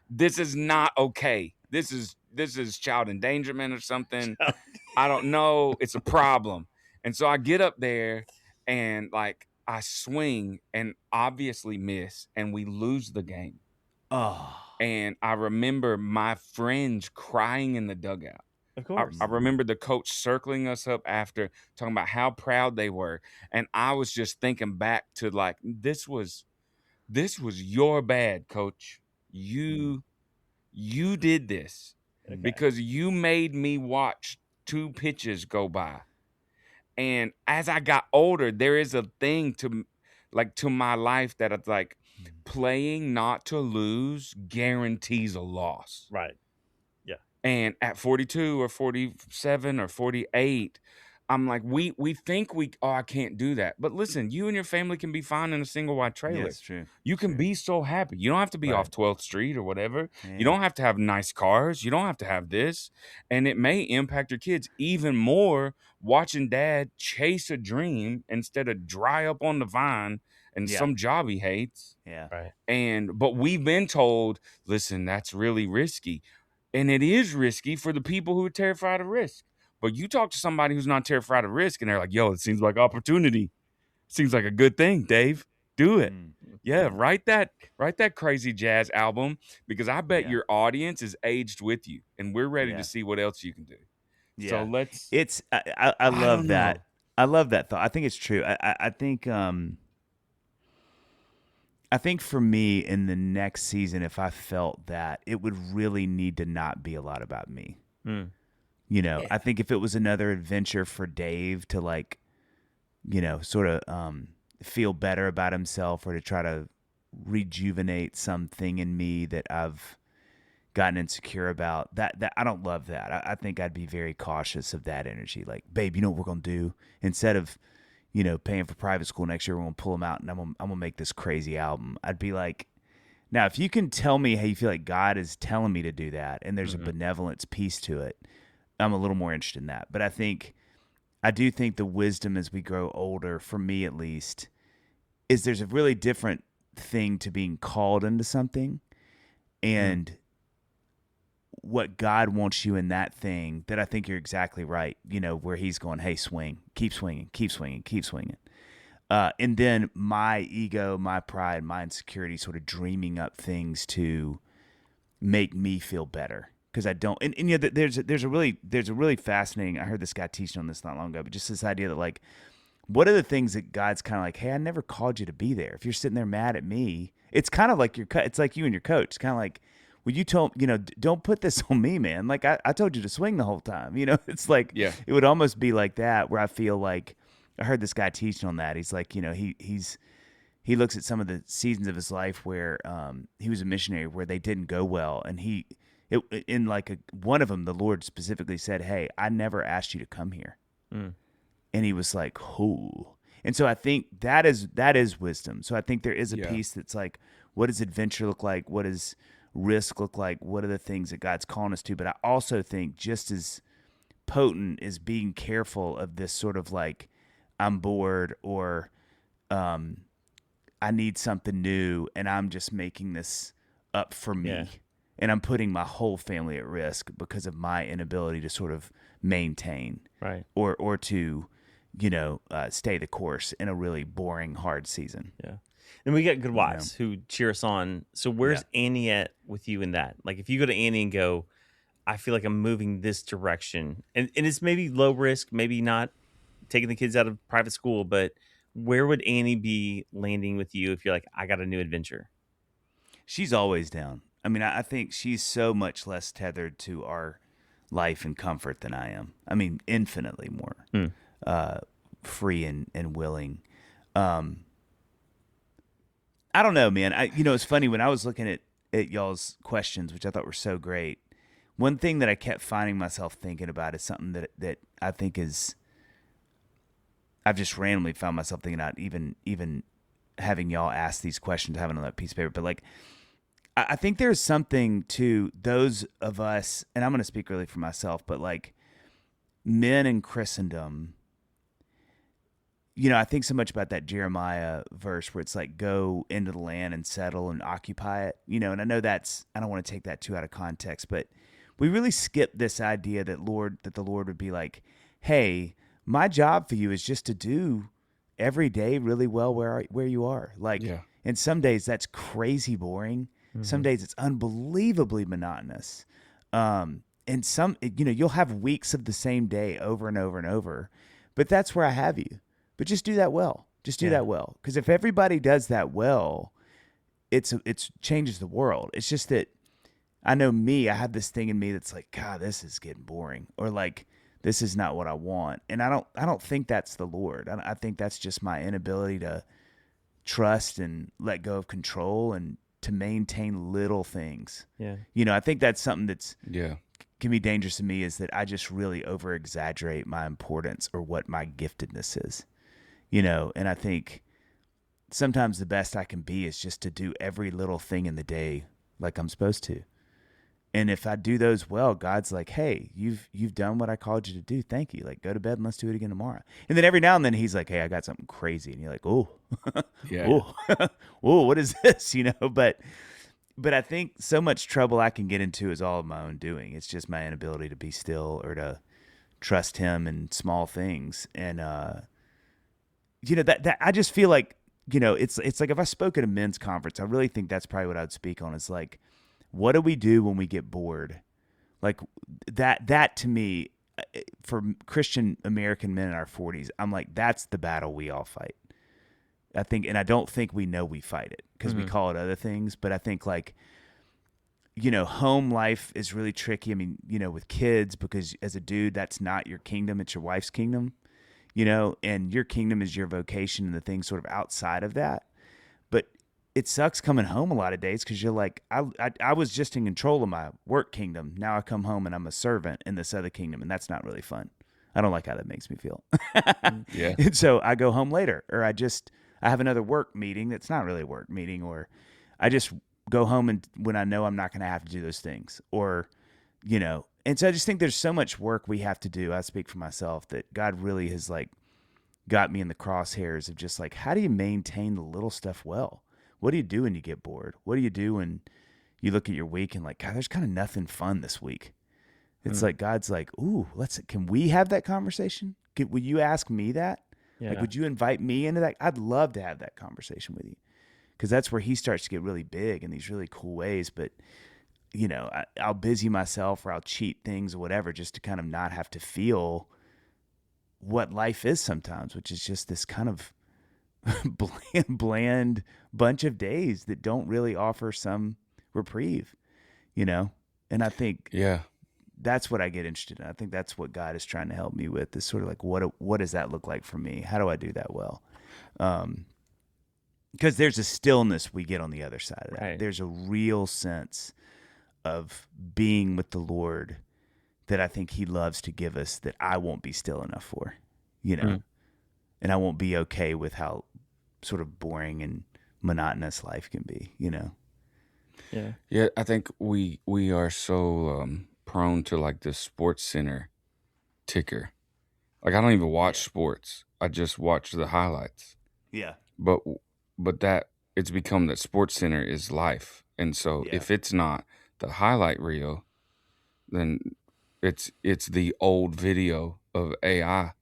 This is not okay. This is child endangerment or something. I don't know. It's a problem. And so I get up there and like I swing and obviously miss, and we lose the game. Oh, And I remember my friends crying in the dugout. Of course. I remember the coach circling us up after, talking about how proud they were. And I was just thinking back to like, this was your bad, coach. You did this because you made me watch 2 pitches go by. And as I got older, there is a thing to my life that it's like playing not to lose guarantees a loss. Right. Yeah. And at 42 or 47 or 48, I'm like, we think I can't do that. But listen, you and your family can be fine in a single wide trailer. yeah, it's true. You can be so happy. You don't have to be Right. off 12th Street or whatever. Yeah. You don't have to have nice cars. You don't have to have this. And it may impact your kids even more watching dad chase a dream instead of dry up on the vine and Yeah. some job he hates. Yeah. Right. But we've been told, listen, that's really risky. And it is risky for the people who are terrified of risk. But you talk to somebody who's not terrified of risk, and they're like, yo, it seems like opportunity. Seems like a good thing, Dave. Do it. Yeah, write that Crazy Jazz album, because I bet your audience is aged with you, and we're ready to see what else you can do. Yeah. So let's. It's I love that. know. I love that thought. I think it's true. I think for me in the next season, if I felt that, it would really need to not be a lot about me. You know, I think if it was another adventure for Dave to like, you know, sort of feel better about himself or to try to rejuvenate something in me that I've gotten insecure about, that I don't love that. I think I'd be very cautious of that energy. Like, babe, you know what we're going to do? Instead of, you know, paying for private school next year, we're going to pull them out and I'm going to make this crazy album. I'd be like, now, if you can tell me how you feel like God is telling me to do that and there's a benevolence piece to it, I'm a little more interested in that. But I do think the wisdom as we grow older, for me at least, is there's a really different thing to being called into something and what God wants you in that thing, that I think you're exactly right, you know, where he's going, hey, swing, keep swinging, keep swinging, keep swinging. And then my ego, my pride, my insecurity sort of dreaming up things to make me feel better. Because I don't, and you know, there's a really fascinating. I heard this guy teaching on this not long ago, but just this idea that like, what are the things that God's kind of like, hey, I never called you to be there. If you're sitting there mad at me, it's kind of like it's like you and your coach. It's kind of like, well, you told, you know, don't put this on me, man. Like I told you to swing the whole time. You know, it's like, Yeah. it would almost be like that, where I feel like I heard this guy teaching on that. He's like, you know, he looks at some of the seasons of his life where he was a missionary where they didn't go well, and in like one of them, the Lord specifically said, hey, I never asked you to come here. And he was like, oh. And so I think that is wisdom. So I think there is a piece that's like, what does adventure look like? What does risk look like? What are the things that God's calling us to? But I also think just as potent is being careful of this sort of like, I'm bored, or I need something new and I'm just making this up for me. Yeah. And I'm putting my whole family at risk because of my inability to sort of maintain Right. or to, you know, stay the course in a really boring, hard season. Yeah. And we got good wives who cheer us on. So where's Annie at with you in that? Like if you go to Annie and go, I feel like I'm moving this direction, and it's maybe low risk, maybe not taking the kids out of private school, but where would Annie be landing with you if you're like, I got a new adventure? She's always down. I mean, I think she's so much less tethered to our life and comfort than I am. I mean, infinitely more free and willing. I don't know, man. You know, it's funny when I was looking at at y'all's questions, which I thought were so great. One thing that I kept finding myself thinking about is something that I think is, I've just randomly found myself thinking about, even having y'all ask these questions, having on that piece of paper. But like, I think there's something to those of us, and I'm going to speak really for myself, but like men in Christendom, I think so much about that Jeremiah verse where it's like, go into the land and settle and occupy it, and I know I don't want to take that too out of context, but we really skip this idea that the Lord would be like, hey, my job for you is just to do every day really well where you are. Like, Yeah. and some days that's crazy boring. Some days it's unbelievably monotonous. And some, you'll have weeks of the same day over and over and over, but that's where I have you. But just do that well. Just do that well. Because if everybody does that well, it's changes the world. It's just that I know I have this thing in me that's like, God, this is getting boring, or like, this is not what I want. And I don't think that's the Lord. I think that's just my inability to trust and let go of control and to maintain little things. Yeah. I think that's something that's Yeah. can be dangerous to me, is that I just really over exaggerate my importance or what my giftedness is. And I think sometimes the best I can be is just to do every little thing in the day like I'm supposed to. And if I do those well, God's like, hey, you've done what I called you to do. Thank you. Like, go to bed and let's do it again tomorrow. And then every now and then he's like, hey, I got something crazy. And you're like, oh, Yeah. oh, oh, what is this? But I think so much trouble I can get into is all of my own doing. It's just my inability to be still or to trust him in small things. And, that I just feel like, it's like if I spoke at a men's conference, I really think that's probably what I would speak on. Is like, what do we do when we get bored? Like that to me, for Christian American men in our 40s, I'm like, that's the battle we all fight. I think, and I don't think we know we fight it because we call it other things. But I think like, home life is really tricky. I mean, with kids, because as a dude, that's not your kingdom. It's your wife's kingdom, and your kingdom is your vocation and the things sort of outside of that. But it sucks coming home a lot of days because you're like, I was just in control of my work kingdom. Now I come home and I'm a servant in this other kingdom, and that's not really fun. I don't like how that makes me feel. Yeah. And so I go home later, or I have another work meeting that's not really a work meeting, or I just go home and when I know I'm not going to have to do those things, or, and so I just think there's so much work we have to do. I speak for myself that God really has like got me in the crosshairs of just like, how do you maintain the little stuff well? What do you do when you get bored? What do you do when you look at your week and like, God, there's kind of nothing fun this week? It's like God's like, ooh, can we have that conversation? Will you ask me that? Yeah. Like, would you invite me into that? I'd love to have that conversation with you, because that's where he starts to get really big in these really cool ways. But, I'll busy myself or I'll cheat things or whatever just to kind of not have to feel what life is sometimes, which is just this kind of bland bunch of days that don't really offer some reprieve, and I think that's what I get interested in. I think that's what God is trying to help me with, is sort of like, what does that look like for me? How do I do that well? Because there's a stillness we get on the other side of that. Right. There's a real sense of being with the Lord that I think he loves to give us, that I won't be still enough for, and I won't be okay with how sort of boring and monotonous life can be, Yeah. Yeah. I think we are so prone to like the Sports Center ticker. Like, I don't even watch sports. I just watch the highlights. Yeah. But that it's become that Sports Center is life. And so if it's not the highlight reel, then it's the old video of AI,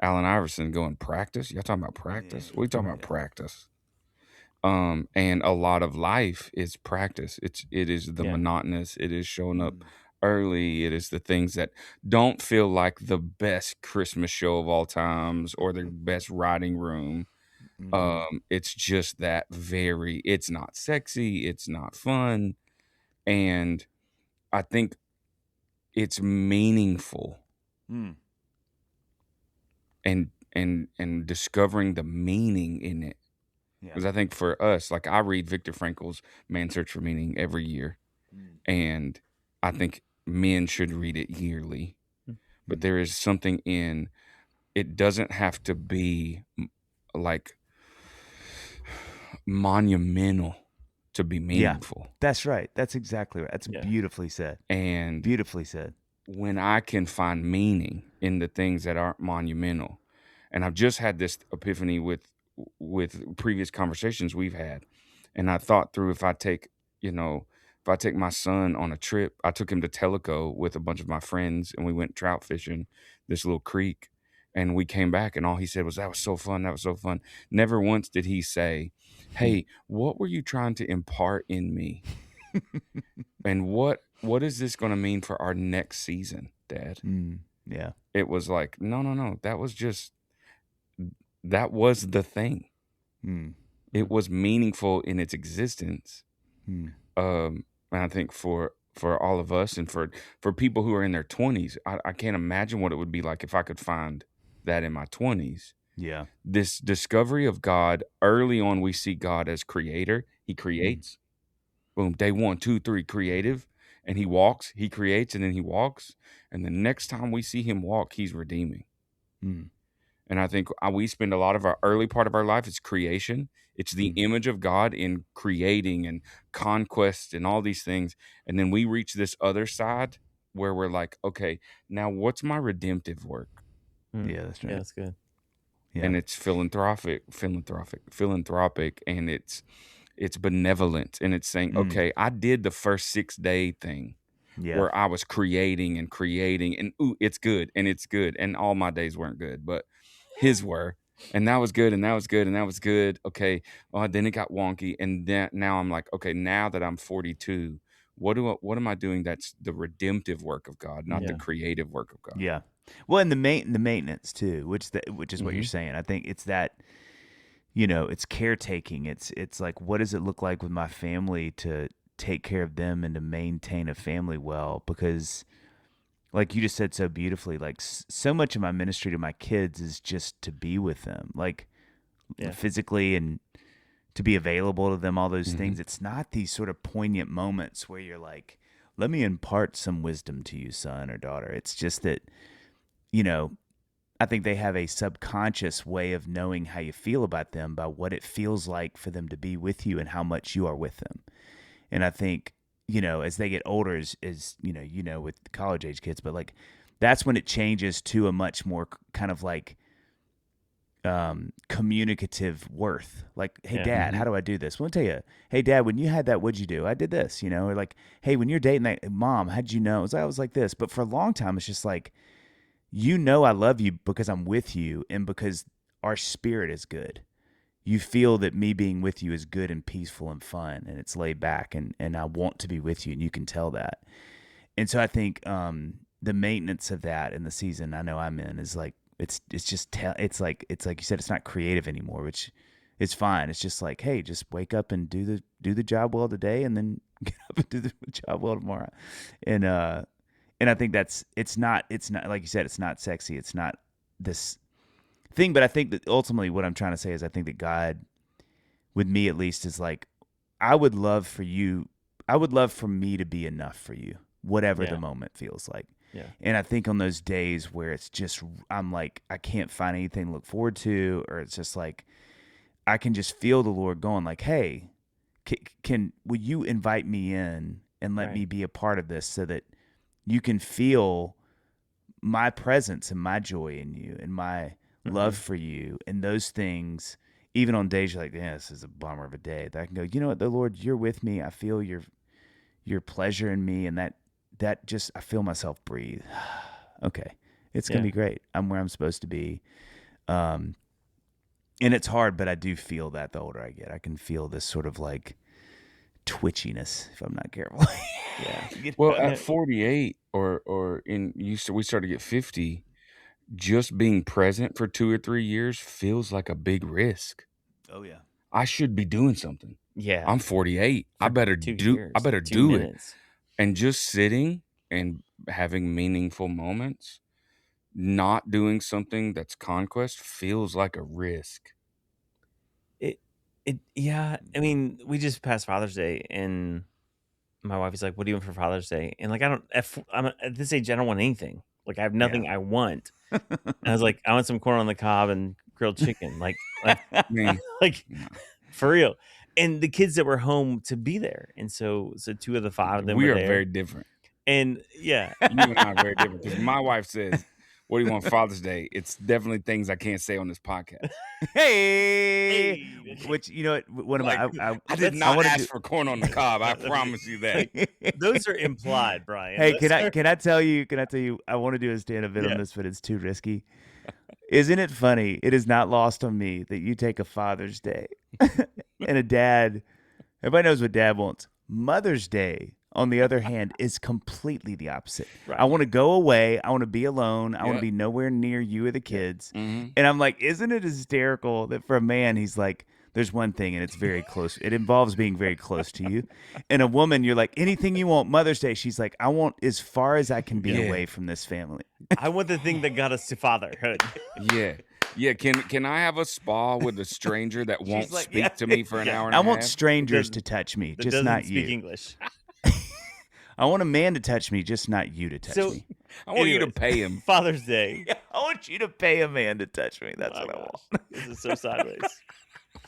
Allen Iverson going, practice. Y'all talking about practice? What are you talking about, practice? And a lot of life is practice. It is the monotonous. It is showing up early. It is the things that don't feel like the best Christmas show of all times or the best writing room. It's just that it's not sexy. It's not fun. And I think it's meaningful. And discovering the meaning in it Yeah. Because I think for us, like I read Viktor Frankl's Man's Search for Meaning every year, and I think men should read it yearly. But there is something in it doesn't have to be like monumental to be meaningful. That's right. That's exactly right. That's Yeah. beautifully said. And Beautifully said. when I can find meaning in the things that aren't monumental, and I've just had this epiphany with previous conversations we've had, and I thought through if I take my son on a trip. I took him to Tellico with a bunch of my friends, and we went trout fishing this little creek, and we came back, and all he said was, "That was so fun. That was so fun." Never once did he say, "Hey, what were you trying to impart in me? And what is this going to mean for our next season, Dad?" Yeah. It was like, no. That was the thing. It was meaningful in its existence. And I think for all of us and for people who are in their 20s, I can't imagine what it would be like if I could find that in my 20s. Yeah. This discovery of God, early on we see God as creator. He creates. Boom, day 1, 2, 3, creative. And he walks, he creates, and then he walks. And the next time we see him walk, he's redeeming. And I think we spend a lot of our early part of our life, it's creation. It's the image of God in creating and conquest and all these things. And then we reach this other side where we're like, okay, now what's my redemptive work? Yeah, that's right. Yeah, that's good. Yeah. And it's philanthropic, and it's benevolent, and it's saying, okay, I did the first 6-day thing where I was creating, and ooh, it's good, and all my days weren't good, but his were, and that was good, and that was good, and that was good. Okay, then it got wonky, and then now I'm like, okay, now that I'm 42, what am I doing? That's the redemptive work of God, not the creative work of God. Yeah. Well, and the maintenance too, which is what you're saying. I think it's that, it's caretaking. It's like, what does it look like with my family to take care of them and to maintain a family well? Because, like you just said so beautifully, like so much of my ministry to my kids is just to be with them, like physically, and to be available to them, all those things. It's not these sort of poignant moments where you're like, let me impart some wisdom to you, son or daughter. It's just that, I think they have a subconscious way of knowing how you feel about them by what it feels like for them to be with you and how much you are with them. And I think, as they get older, as with college age kids, but like that's when it changes to a much more kind of like communicative worth. Like, hey, Dad, how do I do this? Well, I'll tell you, hey, Dad, when you had that, what'd you do? I did this, or like, hey, when you're dating that mom, how'd you know? I was like this. But for a long time, it's just like, I love you because I'm with you and because our spirit is good. You feel that me being with you is good and peaceful and fun, and it's laid back, and I want to be with you, and you can tell that. And so I think the maintenance of that in the season I know I'm in is like, it's like you said, it's not creative anymore, which is fine. It's just like, hey, just wake up and do the job well today, and then get up and do the job well tomorrow. And I think it's not like you said, it's not sexy. It's not this thing, but I think that ultimately what I'm trying to say is I think that God, with me at least, is like, I would love for me to be enough for you, whatever the moment feels like. Yeah. And I think on those days where it's just, I'm like, I can't find anything to look forward to, or it's just like, I can just feel the Lord going like, hey, will you invite me in and let me be a part of this so that you can feel my presence and my joy in you and my love for you, and those things, even on days you're like, yeah, this is a bummer of a day, that I can go, you know what, the Lord, you're with me. I feel your pleasure in me, and that just, I feel myself breathe. Okay, it's going to be great. I'm where I'm supposed to be. And it's hard, but I do feel that the older I get. I can feel this sort of like twitchiness if I'm not careful. Well, at 48 we start to get 50, just being present for 2 or 3 years feels like a big risk. Oh yeah. I should be doing something. Yeah. I'm 48. I better do minutes. it. And just sitting and having meaningful moments, not doing something that's conquest, feels like a risk. Yeah, I mean, we just passed Father's Day, and my wife is like, "What do you want for Father's Day?" And like, at this age, I don't want anything. Like, I have nothing I want. And I was like, "I want some corn on the cob and grilled chicken." Like, Me. like No. for real. And the kids that were home to be there, and so 2 of the 5 of them We were are there. very different. And yeah, You and I are very different because my wife says, "What do you want for Father's Day?" It's definitely things I can't say on this podcast. Hey, Hey. which you know what? One of my I did not wanna ask do- for corn on the cob. I promise you that. those are implied, Brian. Hey, Those are- can I tell you? Can I tell you? I want to do a stand-up bit Yeah. on this, but it's too risky. Isn't it funny? It is not lost on me that you take a Father's Day and a dad. Everybody knows what dad wants. Mother's Day, on the other hand, is completely the opposite. Right. I want to go away. I want to be alone. I want Yeah. to be nowhere near you or the kids. Mhm. And I'm like, isn't it hysterical that for a man, he's like, there's one thing and it's very close. It involves being very close to you. And a woman, you're like, anything you want, Mother's Day. She's like, I want as far as I can be Yeah. away from this family. I want the thing that got us to fatherhood. Yeah. Yeah. Can I have a spa with a stranger that won't like, speak yeah. to me for an hour and I a want half? strangers That to touch me, That just doesn't not speak you. English. I want a man to touch me, just not you to touch So- me. I want you to Anyways. pay him. Father's Day. Yeah, I want you to pay a man to touch me. That's My what I want. gosh, this is so sideways.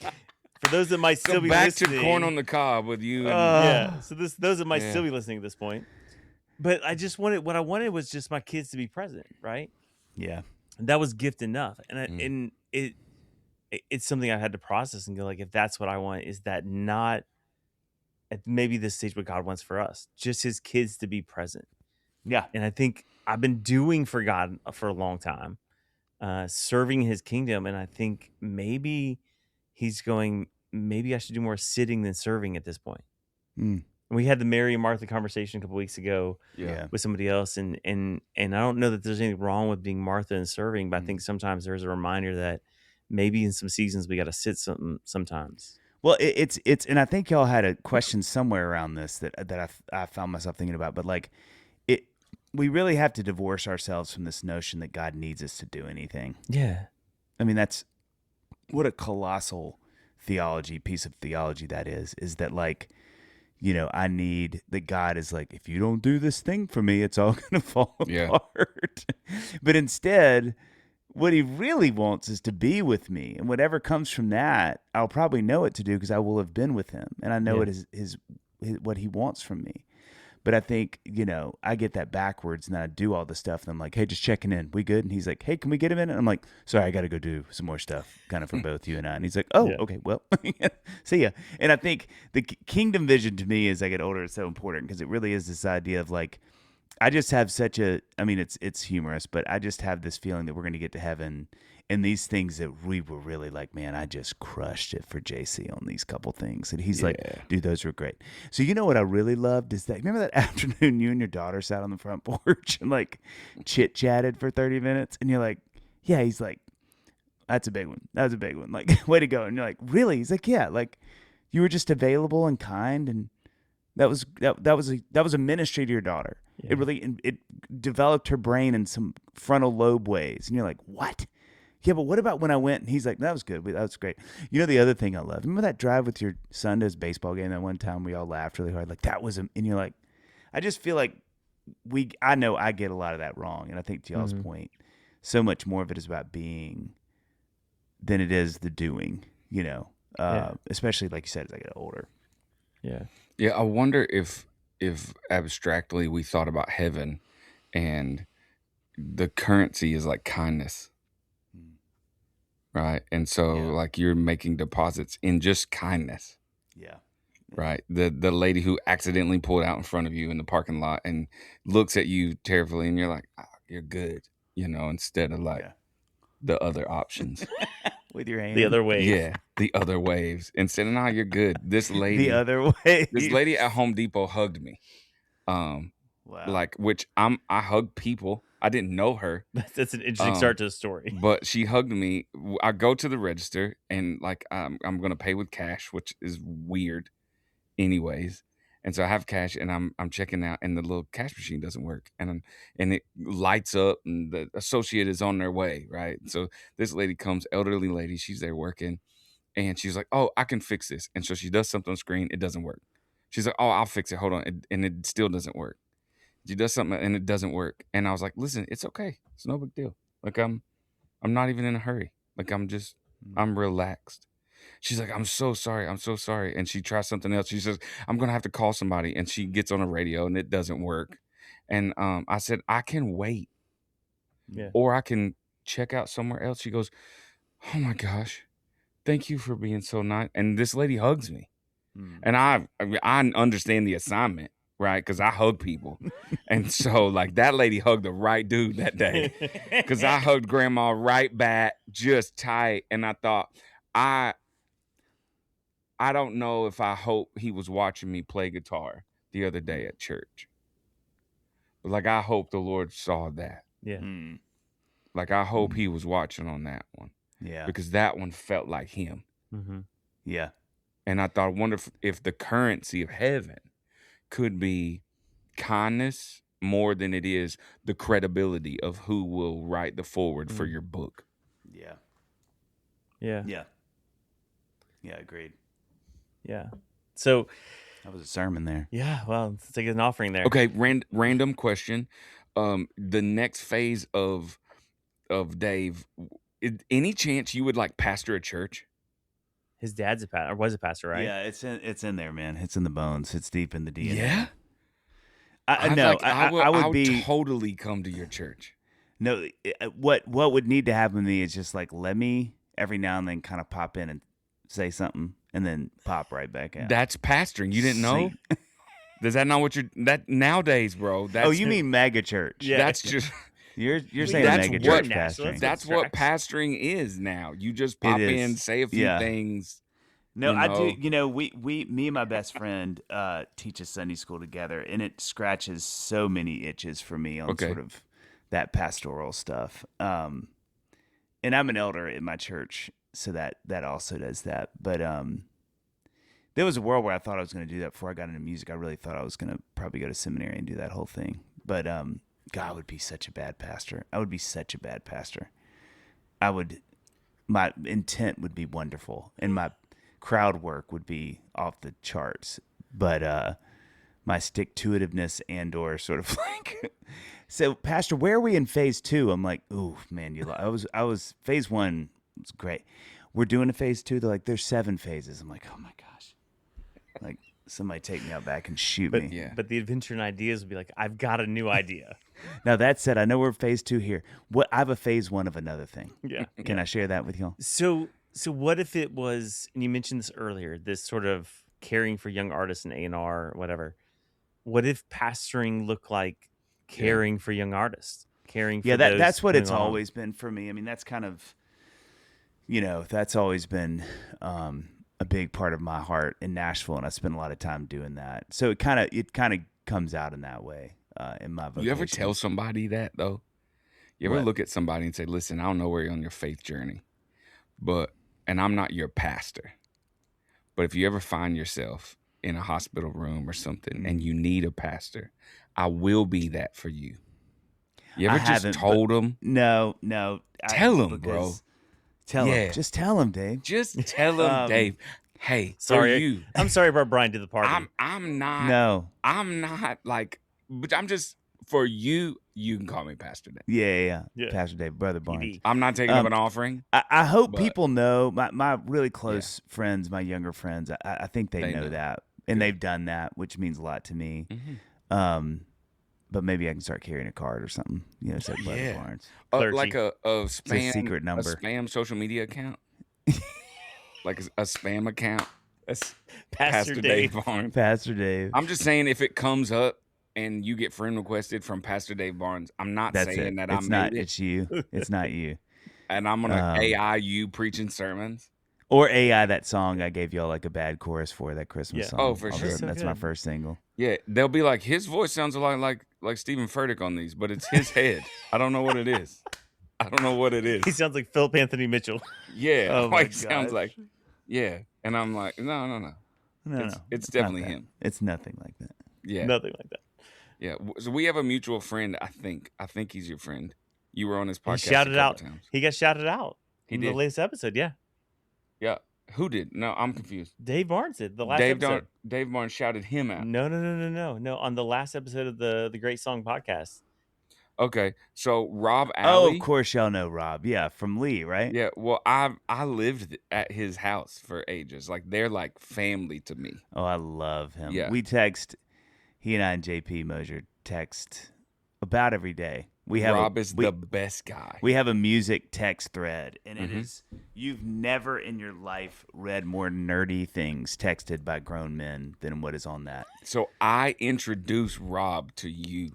For those that might still So be back listening, to corn on the cob with you. And, yeah. So those that might Yeah. still be listening at this point. But I just wanted what I wanted was just my kids to be present, right? Yeah. And that was gift enough, and Mm. it's something I had to process and go like, if that's what I want, is that not at maybe this stage what God wants for us? Just His kids to be present. Yeah. And I think I've been doing for God for a long time, serving His kingdom, and I think maybe He's going. Maybe I should do more sitting than serving at this point. Mm. And we had the Mary and Martha conversation a couple weeks ago Yeah. with somebody else, and I don't know that there's anything wrong with being Martha and serving, but I think sometimes there's a reminder that maybe in some seasons we got to sit sometimes. Well, it's and I think y'all had a question somewhere around this that I found myself thinking about, but like we really have to divorce ourselves from this notion that God needs us to do anything. Yeah, I mean, that's what a colossal piece of theology that is that like, you know, I need that God is like, if you don't do this thing for me, it's all going to fall Yeah. apart. But instead, what He really wants is to be with me. And whatever comes from that, I'll probably know what to do because I will have been with Him. And I know Yeah. it is his what He wants from me. But I think, you know, I get that backwards and I do all the stuff. And I'm like, hey, just checking in. We good? And he's like, hey, can we get him in? And I'm like, sorry, I got to go do some more stuff kind of for both you and I. And he's like, oh, Yeah. okay, well, see ya. And I think the kingdom vision to me as I get older is so important because it really is this idea of like, I just have such a, I mean, it's humorous, but I just have this feeling that we're going to get to heaven and these things that we were really like, man, I just crushed it for JC on these couple things. And he's like, dude, those were great. So you know what I really loved is that, remember that afternoon you and your daughter sat on the front porch and like chit-chatted for 30 minutes? And you're like, yeah, he's like, that's a big one. That was a big one. Like, way to go. And you're like, really? He's like, yeah, like you were just available and kind and that was a ministry to your daughter. Yeah. It really it developed her brain in some frontal lobe ways, and you're like, "What? Yeah, but what about when I went?" And he's like, "That was good. That was great." You know, the other thing I love. Remember that drive with your son to his baseball game that one time we all laughed really hard. Like that was, and you're like, I just feel like I know I get a lot of that wrong, and I think to y'all's point, so much more of it is about being than it is the doing. You know, especially like you said, as I get older. yeah. Yeah, I wonder if abstractly we thought about heaven and the currency is like kindness. Right? And so Yeah. like you're making deposits in just kindness. Yeah. Right? The lady who accidentally pulled out in front of you in the parking lot and looks at you terribly and you're like, oh, you're good, you know, instead of like Yeah. the other options. With your hand. The other way. Yeah, the other waves. Instead of, nah, you're good. This lady The other way. this lady at Home Depot hugged me. Wow. Like, which I hug people. I didn't know her, That's an interesting start to the story. but she hugged me. I go to the register and like I'm gonna pay with cash, which is weird, anyways. And so I have cash and I'm checking out, and the little cash machine doesn't work, and it lights up, and the associate is on their way, right? So this lady comes, elderly lady, she's there working, And she's like, oh, I can fix this. And so she does something on screen. It doesn't work. She's like, oh, I'll fix it. Hold on. And it still doesn't work. She does something and it doesn't work. And I was like, listen, it's okay. It's no big deal. Like I'm not even in a hurry. Like I'm relaxed. She's like, I'm so sorry. I'm so sorry. And she tries something else. She says, I'm going to have to call somebody. And she gets on a radio and it doesn't work. And I said, I can wait. Yeah. Or I can check out somewhere else. She goes, oh my gosh, thank you for being so nice. And this lady hugs me. And I understand the assignment, right? Because I hug people. And so, like, that lady hugged the right dude that day. Because I hugged grandma right back, just tight. And I thought, I don't know if I hope he was watching me play guitar the other day at church. But, like, I hope the Lord saw that. Yeah. Like, I hope he was watching on that one. Yeah. Because that one felt like him. Mm-hmm. Yeah. And I thought, I wonder if the currency of heaven could be kindness more than it is the credibility of who will write the forward for your book. Yeah. Yeah. Yeah. Yeah. Agreed. Yeah. So That was a sermon there. yeah, well, let's take an offering there. Okay, random question. The next phase of Dave, any chance you would like pastor a church? His dad's a pastor, or was a pastor, right? Yeah, it's in there, man. It's in the bones. It's deep in the DNA. Yeah. I would be totally come to your church. no. What would need to happen to me is just like let me every now and then kind of pop in and say something and then pop right back out. That's pastoring. You didn't know? Is that not what that nowadays, bro? That's, Oh, you mean mega church? Yeah. That's just You're saying that's mega what- church National, pastoring. that's what pastoring is now. You just It pop is. in, say a few Yeah. things. No, you I know. do. You know, me and my best friend teach a Sunday school together, and it scratches so many itches for me on Okay. sort of that pastoral stuff. And I'm an elder in my church, so that also does that. But there was a world where I thought I was going to do that before I got into music. I really thought I was going to probably go to seminary and do that whole thing. But God, I would be such a bad pastor. I would be such a bad pastor. My intent would be wonderful, and my crowd work would be off the charts, but my stick-to-itiveness and/or sort of like, so Pastor, where are we in phase 2? I'm like, ooh, man, I was phase 1 was great. We're doing a phase 2. They're like, there's 7 phases. I'm like, oh my gosh, like somebody take me out back and shoot But me. Yeah. but the adventure and ideas would be like, I've got a new idea. Now that said, I know we're phase 2 here. I have a phase 1 of another thing. Yeah. Can I share that with y'all? So what if it was, and you mentioned this earlier, this sort of caring for young artists in A&R or whatever. What if pastoring looked like caring for young artists? Caring for those that's what going it's on? always been for me. I mean, that's kind of, that's always been a big part of my heart in Nashville, and I spend a lot of time doing that. So it kind of comes out in that way in my vocation. You ever tell somebody that though? You ever What? look at somebody and say, "Listen, I don't know where you're on your faith journey, and I'm not your pastor, but if you ever find yourself in a hospital room or something and you need a pastor, I will be that for you." You I ever just haven't, told them? No. Tell 'em, bro. Tell Yeah. him. Just tell him, Dave. Just tell them, Dave. Hey, Sorry, for you. I'm sorry about Brian to the party. I'm not. No. I'm not like. But I'm just for you. You can call me Pastor Dave. Yeah. Yeah. Pastor Dave, Brother Barnes. PD. I'm not taking up an offering. I hope But- people know, my really close friends, my younger friends, I think they know that. And they've done that, which means a lot to me. Mm-hmm. But maybe I can start carrying a card or something. It's like Brother Yeah. Barnes. Clergy. Like a spam secret number. a spam social media account, like a spam account. That's Pastor Dave Barnes. Pastor Dave. I'm just saying, if it comes up and you get friend requested from Pastor Dave Barnes, I'm not That's saying it. that It's I not. made it, It's you. It's not you. and I'm gonna AI you preaching sermons. Or AI, that song I gave y'all like a bad chorus for, that Christmas Yeah. song. Oh, for I'll sure. do it. So That's my good. first single. Yeah, they'll be like, his voice sounds a lot like Stephen Furtick on these, but it's his head. I don't know what it is. I don't know what it is. He sounds like Philip Anthony Mitchell. Yeah, Oh my like sounds gosh. like. Yeah, and I'm like, no. No, It's not definitely that. him. It's nothing like that. Yeah, Nothing like that. yeah. So we have a mutual friend. I think he's your friend. You were on his podcast. He shouted a couple out. times. He got shouted out He in did. the latest episode. Yeah. Yeah, Who did? No, I'm confused. Dave Barnes did the last episode. Dave Barnes shouted him out. No. On the last episode of the Great Song podcast. Okay, so Rob Oh, Alley. of course y'all know Rob. Yeah, from Lee, right? Yeah, well, I lived at his house for ages. Like they're like family to me. Oh, I love him. Yeah. We text, he and I and JP Mosier text about every day. We have Rob is the best guy. We have a music text thread, and it Mhm. is, you've never in your life read more nerdy things texted by grown men than what is on that. So I introduced Rob to you.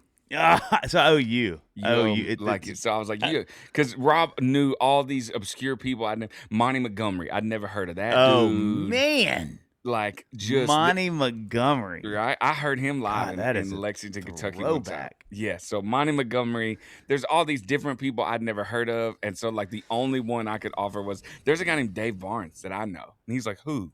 So I owe you. I owe know, you. So I was like, yeah, because Rob knew all these obscure people. Monty Montgomery. I'd never heard of that. Oh, dude. man. Like just Monty Montgomery. right. I heard him live God, that is in a Lexington, Kentucky. One time. throwback. Yeah. So Monty Montgomery. There's all these different people I'd never heard of, and so like the only one I could offer was there's a guy named Dave Barnes that I know, and he's like, who?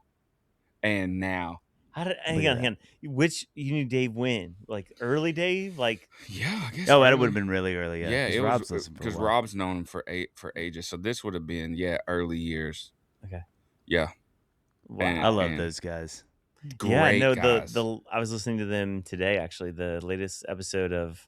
And now, Hang on. Which you knew Dave when? Like early Dave? Like yeah, I guess. Oh, that early- would have been really early. Yeah, it Rob's was listened for a because while. Rob's known him for ages. So this would have been early years. Okay. Yeah, wow. And- I love those guys. great Yeah, no, guys. I was listening to them today actually, the latest episode of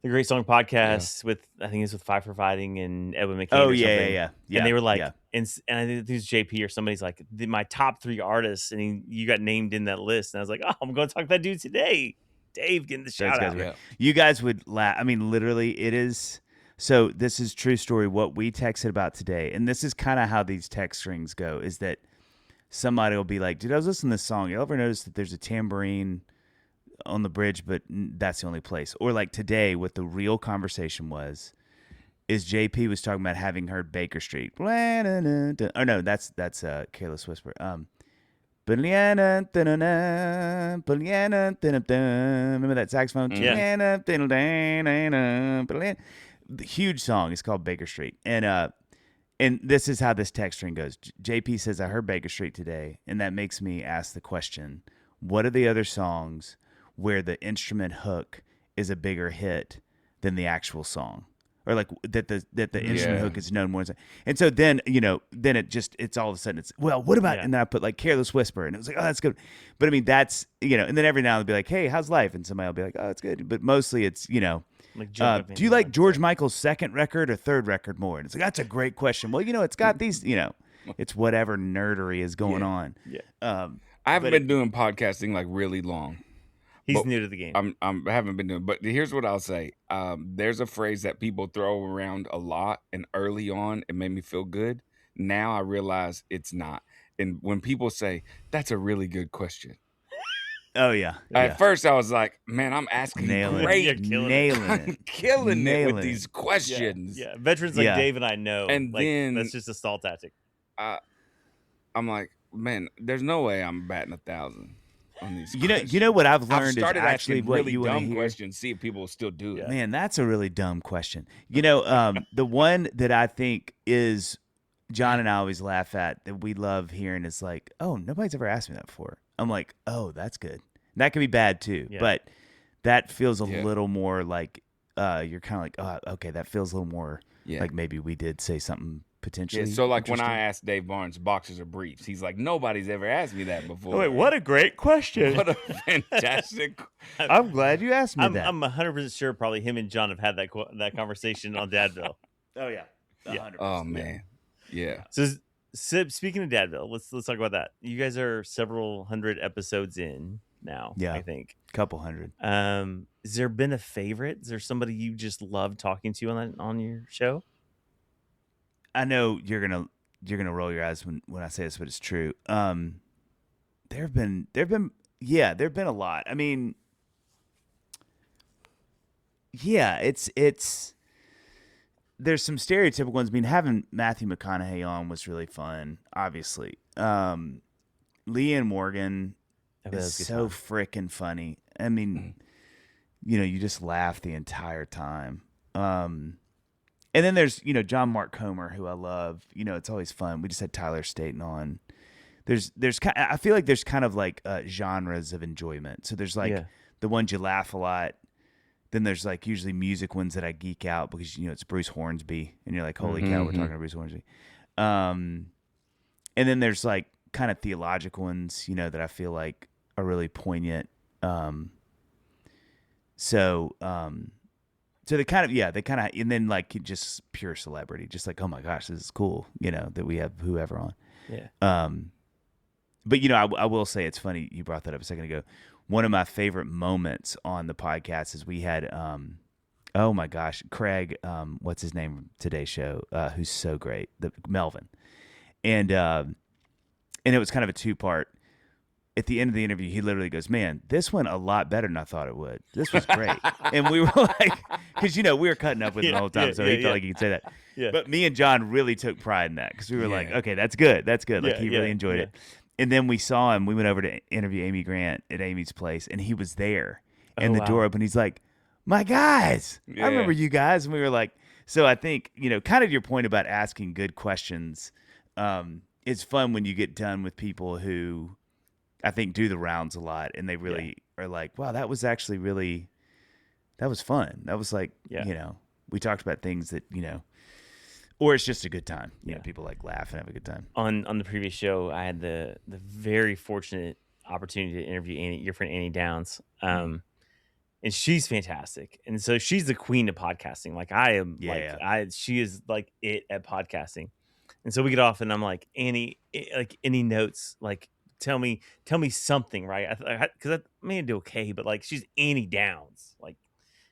the Great Song podcast with I think it's with Five for Fighting and Edwin McCain. Oh, or yeah. something. And they were like, and I think it was JP or somebody's like my top 3 artists, and you got named in that list, and I was like, oh, I'm going to talk to that dude today. Dave getting the shout guys out. were- yeah. You guys would laugh. I mean, literally, it is. So this is true story. What we texted about today, and this is kind of how these text strings go, is that somebody will be like, dude, I was listening to this song. You ever notice that there's a tambourine on the bridge, but that's the only place? Or like today, what the real conversation was, is JP was talking about having heard Baker Street. Oh no, that's Careless Whisper. Remember that saxophone? Yeah. The huge song. It's called Baker Street. And this is how this text string goes. JP says, I heard Baker Street today, and that makes me ask the question, what are the other songs where the instrument hook is a bigger hit than the actual song? Or like that the instrument hook is known more. And so then, then it's all of a sudden well, what about, and then I put like Careless Whisper, and it was like, oh, that's good. But I mean, that's, and then every now and then they'll be like, hey, how's life? And somebody will be like, oh, it's good. But mostly it's, Like do you like George Michael's second record or third record more? And it's like, that's a great question. Well, it's got these, it's whatever nerdery is going on. Yeah. I haven't But been doing podcasting like really long. He's But new to the game. I haven't been doing, but here's what I'll say. There's a phrase that people throw around a lot, and early on it made me feel good. Now I realize it's not. And when people say that's a really good question, Oh yeah. at first I was like, man, I'm asking Nailing great, You're killing it. Nailing I'm it. killing it Nailing with it. these questions. Yeah. Veterans like Yeah. Dave and I know. And like, then- that's just a stall tactic. I'm like, man, there's no way I'm batting 1,000 on these. You know what I've I've learned is started actually asking what really you want to dumb hear. questions, see if people will still do it. Yeah. Man, that's a really dumb question. The one that I think is John and I always laugh at that we love hearing is like, oh, nobody's ever asked me that before. I'm like, oh, that's good. That can be bad too, Yeah. but that feels a Yeah. little more like you're kind of like, oh, okay, that feels a little more Yeah. like maybe we did say something potentially. Yeah, so like when interesting. I asked Dave Barnes, boxers or briefs, he's like, nobody's ever asked me that before. Oh, wait, what a great question. What a fantastic. I'm glad you asked me I'm that. 100% sure probably him and John have had that conversation on Dadville. Oh yeah. Yeah. 100%. Oh man, yeah. So speaking of Dadville, let's talk about that. You guys are several hundred episodes in now. Yeah. I think. Couple hundred. Has there been a favorite? Is there somebody you just love talking to on your show? I know you're gonna roll your eyes when I say this, but it's true. There've been a lot. I mean, yeah, it's there's some stereotypical ones. I mean, having Matthew McConaughey on was really fun. Obviously, Leanne Morgan I bet that is was good so time. freaking funny. I mean, you just laugh the entire time. And then there's, John Mark Comer, who I love. It's always fun. We just had Tyler Staton on. I feel like there's kind of like genres of enjoyment. So there's like Yeah. the ones you laugh a lot. Then there's like usually music ones that I geek out because it's Bruce Hornsby, and you're like, holy cow, we're talking to Bruce Hornsby. And And then there's like kind of theological ones, you know, that I feel like are really poignant. So they kind of, and then like just pure celebrity, just like, oh my gosh, this is cool, you know, that we have whoever on. Yeah. But you know, I will say it's funny you brought that up a second ago. One of my favorite moments on the podcast is we had, oh my gosh, Craig, what's his name from Today's Show, who's so great, Melvin, and it was kind of a 2-part. At the end of the interview, he literally goes, "Man, this went a lot better than I thought it would. This was great." And we were like, because you know we were cutting up with him the whole time, so he felt like he could say that. Yeah. But me and John really took pride in that because we were like, "Okay, that's good. That's good." Like he really enjoyed it. And then we saw him. We went over to interview Amy Grant at Amy's place, and he was there. And the door opened. He's like, "My guys, I remember you guys." And we were like, so I think, you know, kind of your point about asking good questions. It's fun when you get done with people who I think do the rounds a lot, and they really are like, wow, that was actually really, that was fun. That was like, you know, we talked about things that, you know, or it's just a good time. You know, people like laugh and have a good time. On the previous show, I had the very fortunate opportunity to interview your friend Annie Downs. And she's fantastic. And so she's the queen of podcasting. Like I am, she is like it at podcasting. And so we get off and I'm like, Annie, like any notes, like tell me something, right? Because I may do okay, but like she's Annie Downs. Like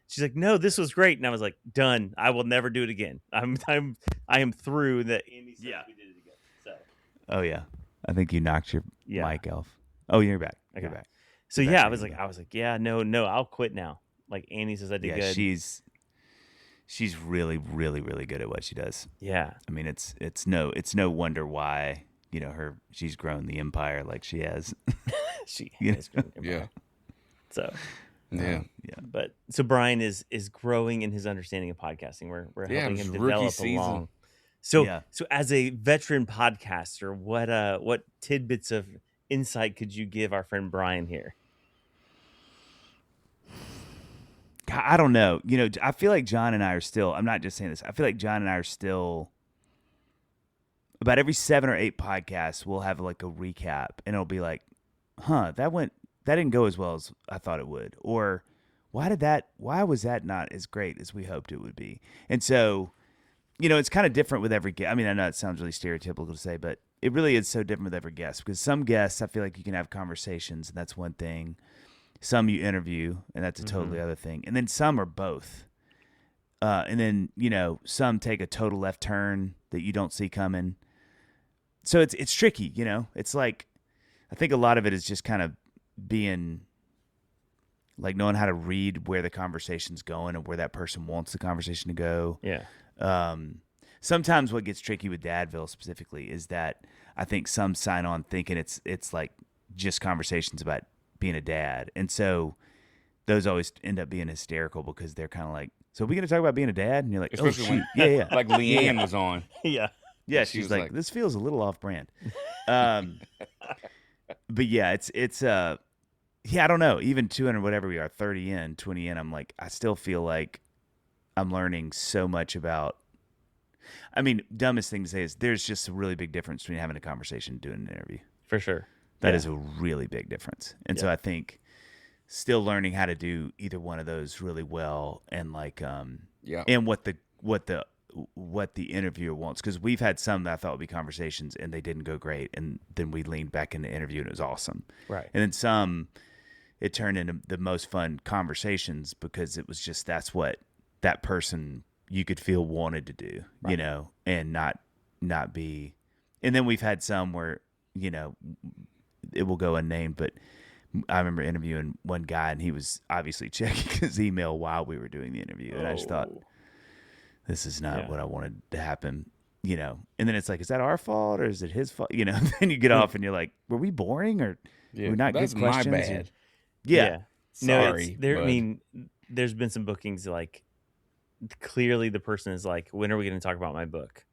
she's like, no, this was great. And I was like, done. I will never do it again. I am through that. Annie said we did it again. So. Oh yeah. I think you knocked your mic off. Oh, you're back. Okay. You're back. So yeah, I was like, yeah, no, I'll quit now. Like Annie says I did good. She's really, really, really good at what she does. Yeah. I mean, it's no wonder why, you know, she's grown the empire like she has. She has grown the empire. Yeah. So yeah. But so Brian is growing in his understanding of podcasting. We're helping him develop along. So as a veteran podcaster, what tidbits of insight could you give our friend Brian here? I don't know. You know, I feel like John and I are still, I'm not just saying this, I feel like John and I are still, about every 7 or 8 podcasts, we'll have like a recap and it'll be like, that didn't go as well as I thought it would. Or why was that not as great as we hoped it would be? And so, you know, it's kind of different with every guest. I mean, I know it sounds really stereotypical to say, but it really is so different with every guest because some guests, I feel like you can have conversations and that's one thing. Some you interview, and that's a totally other thing. And then some are both. And then, you know, some take a total left turn that you don't see coming. So it's tricky, you know. It's like, I think a lot of it is just kind of being, like knowing how to read where the conversation's going and where that person wants the conversation to go. Yeah. Sometimes what gets tricky with Dadville specifically is that I think some sign on thinking it's like just conversations about being a dad, and so those always end up being hysterical because they're kind of like, so are we going to talk about being a dad? And you're like, especially oh shoot, yeah, like Leanne was on, yeah, she's like, this feels a little off brand, but yeah, it's I don't know, even 200 whatever we are, 30 in, 20 in, I'm like, I still feel like I'm learning so much about. I mean, dumbest thing to say is there's just a really big difference between having a conversation and doing an interview. For sure. That is a really big difference. And so I think still learning how to do either one of those really well and like and what the interviewer wants, because we've had some that I thought would be conversations and they didn't go great, and then we leaned back into the interview and it was awesome. Right. And then some it turned into the most fun conversations because it was just that's what that person you could feel wanted to do, you know, and not be. And then we've had some where, you know, it will go unnamed, but I remember interviewing one guy and he was obviously checking his email while we were doing the interview. And I just thought, this is not what I wanted to happen, you know? And then it's like, is that our fault or is it his fault? You know, then you get off and you're like, were we boring or were we not good questions? My bad. Yeah. Sorry. No, I mean, there's been some bookings like clearly the person is like, when are we going to talk about my book?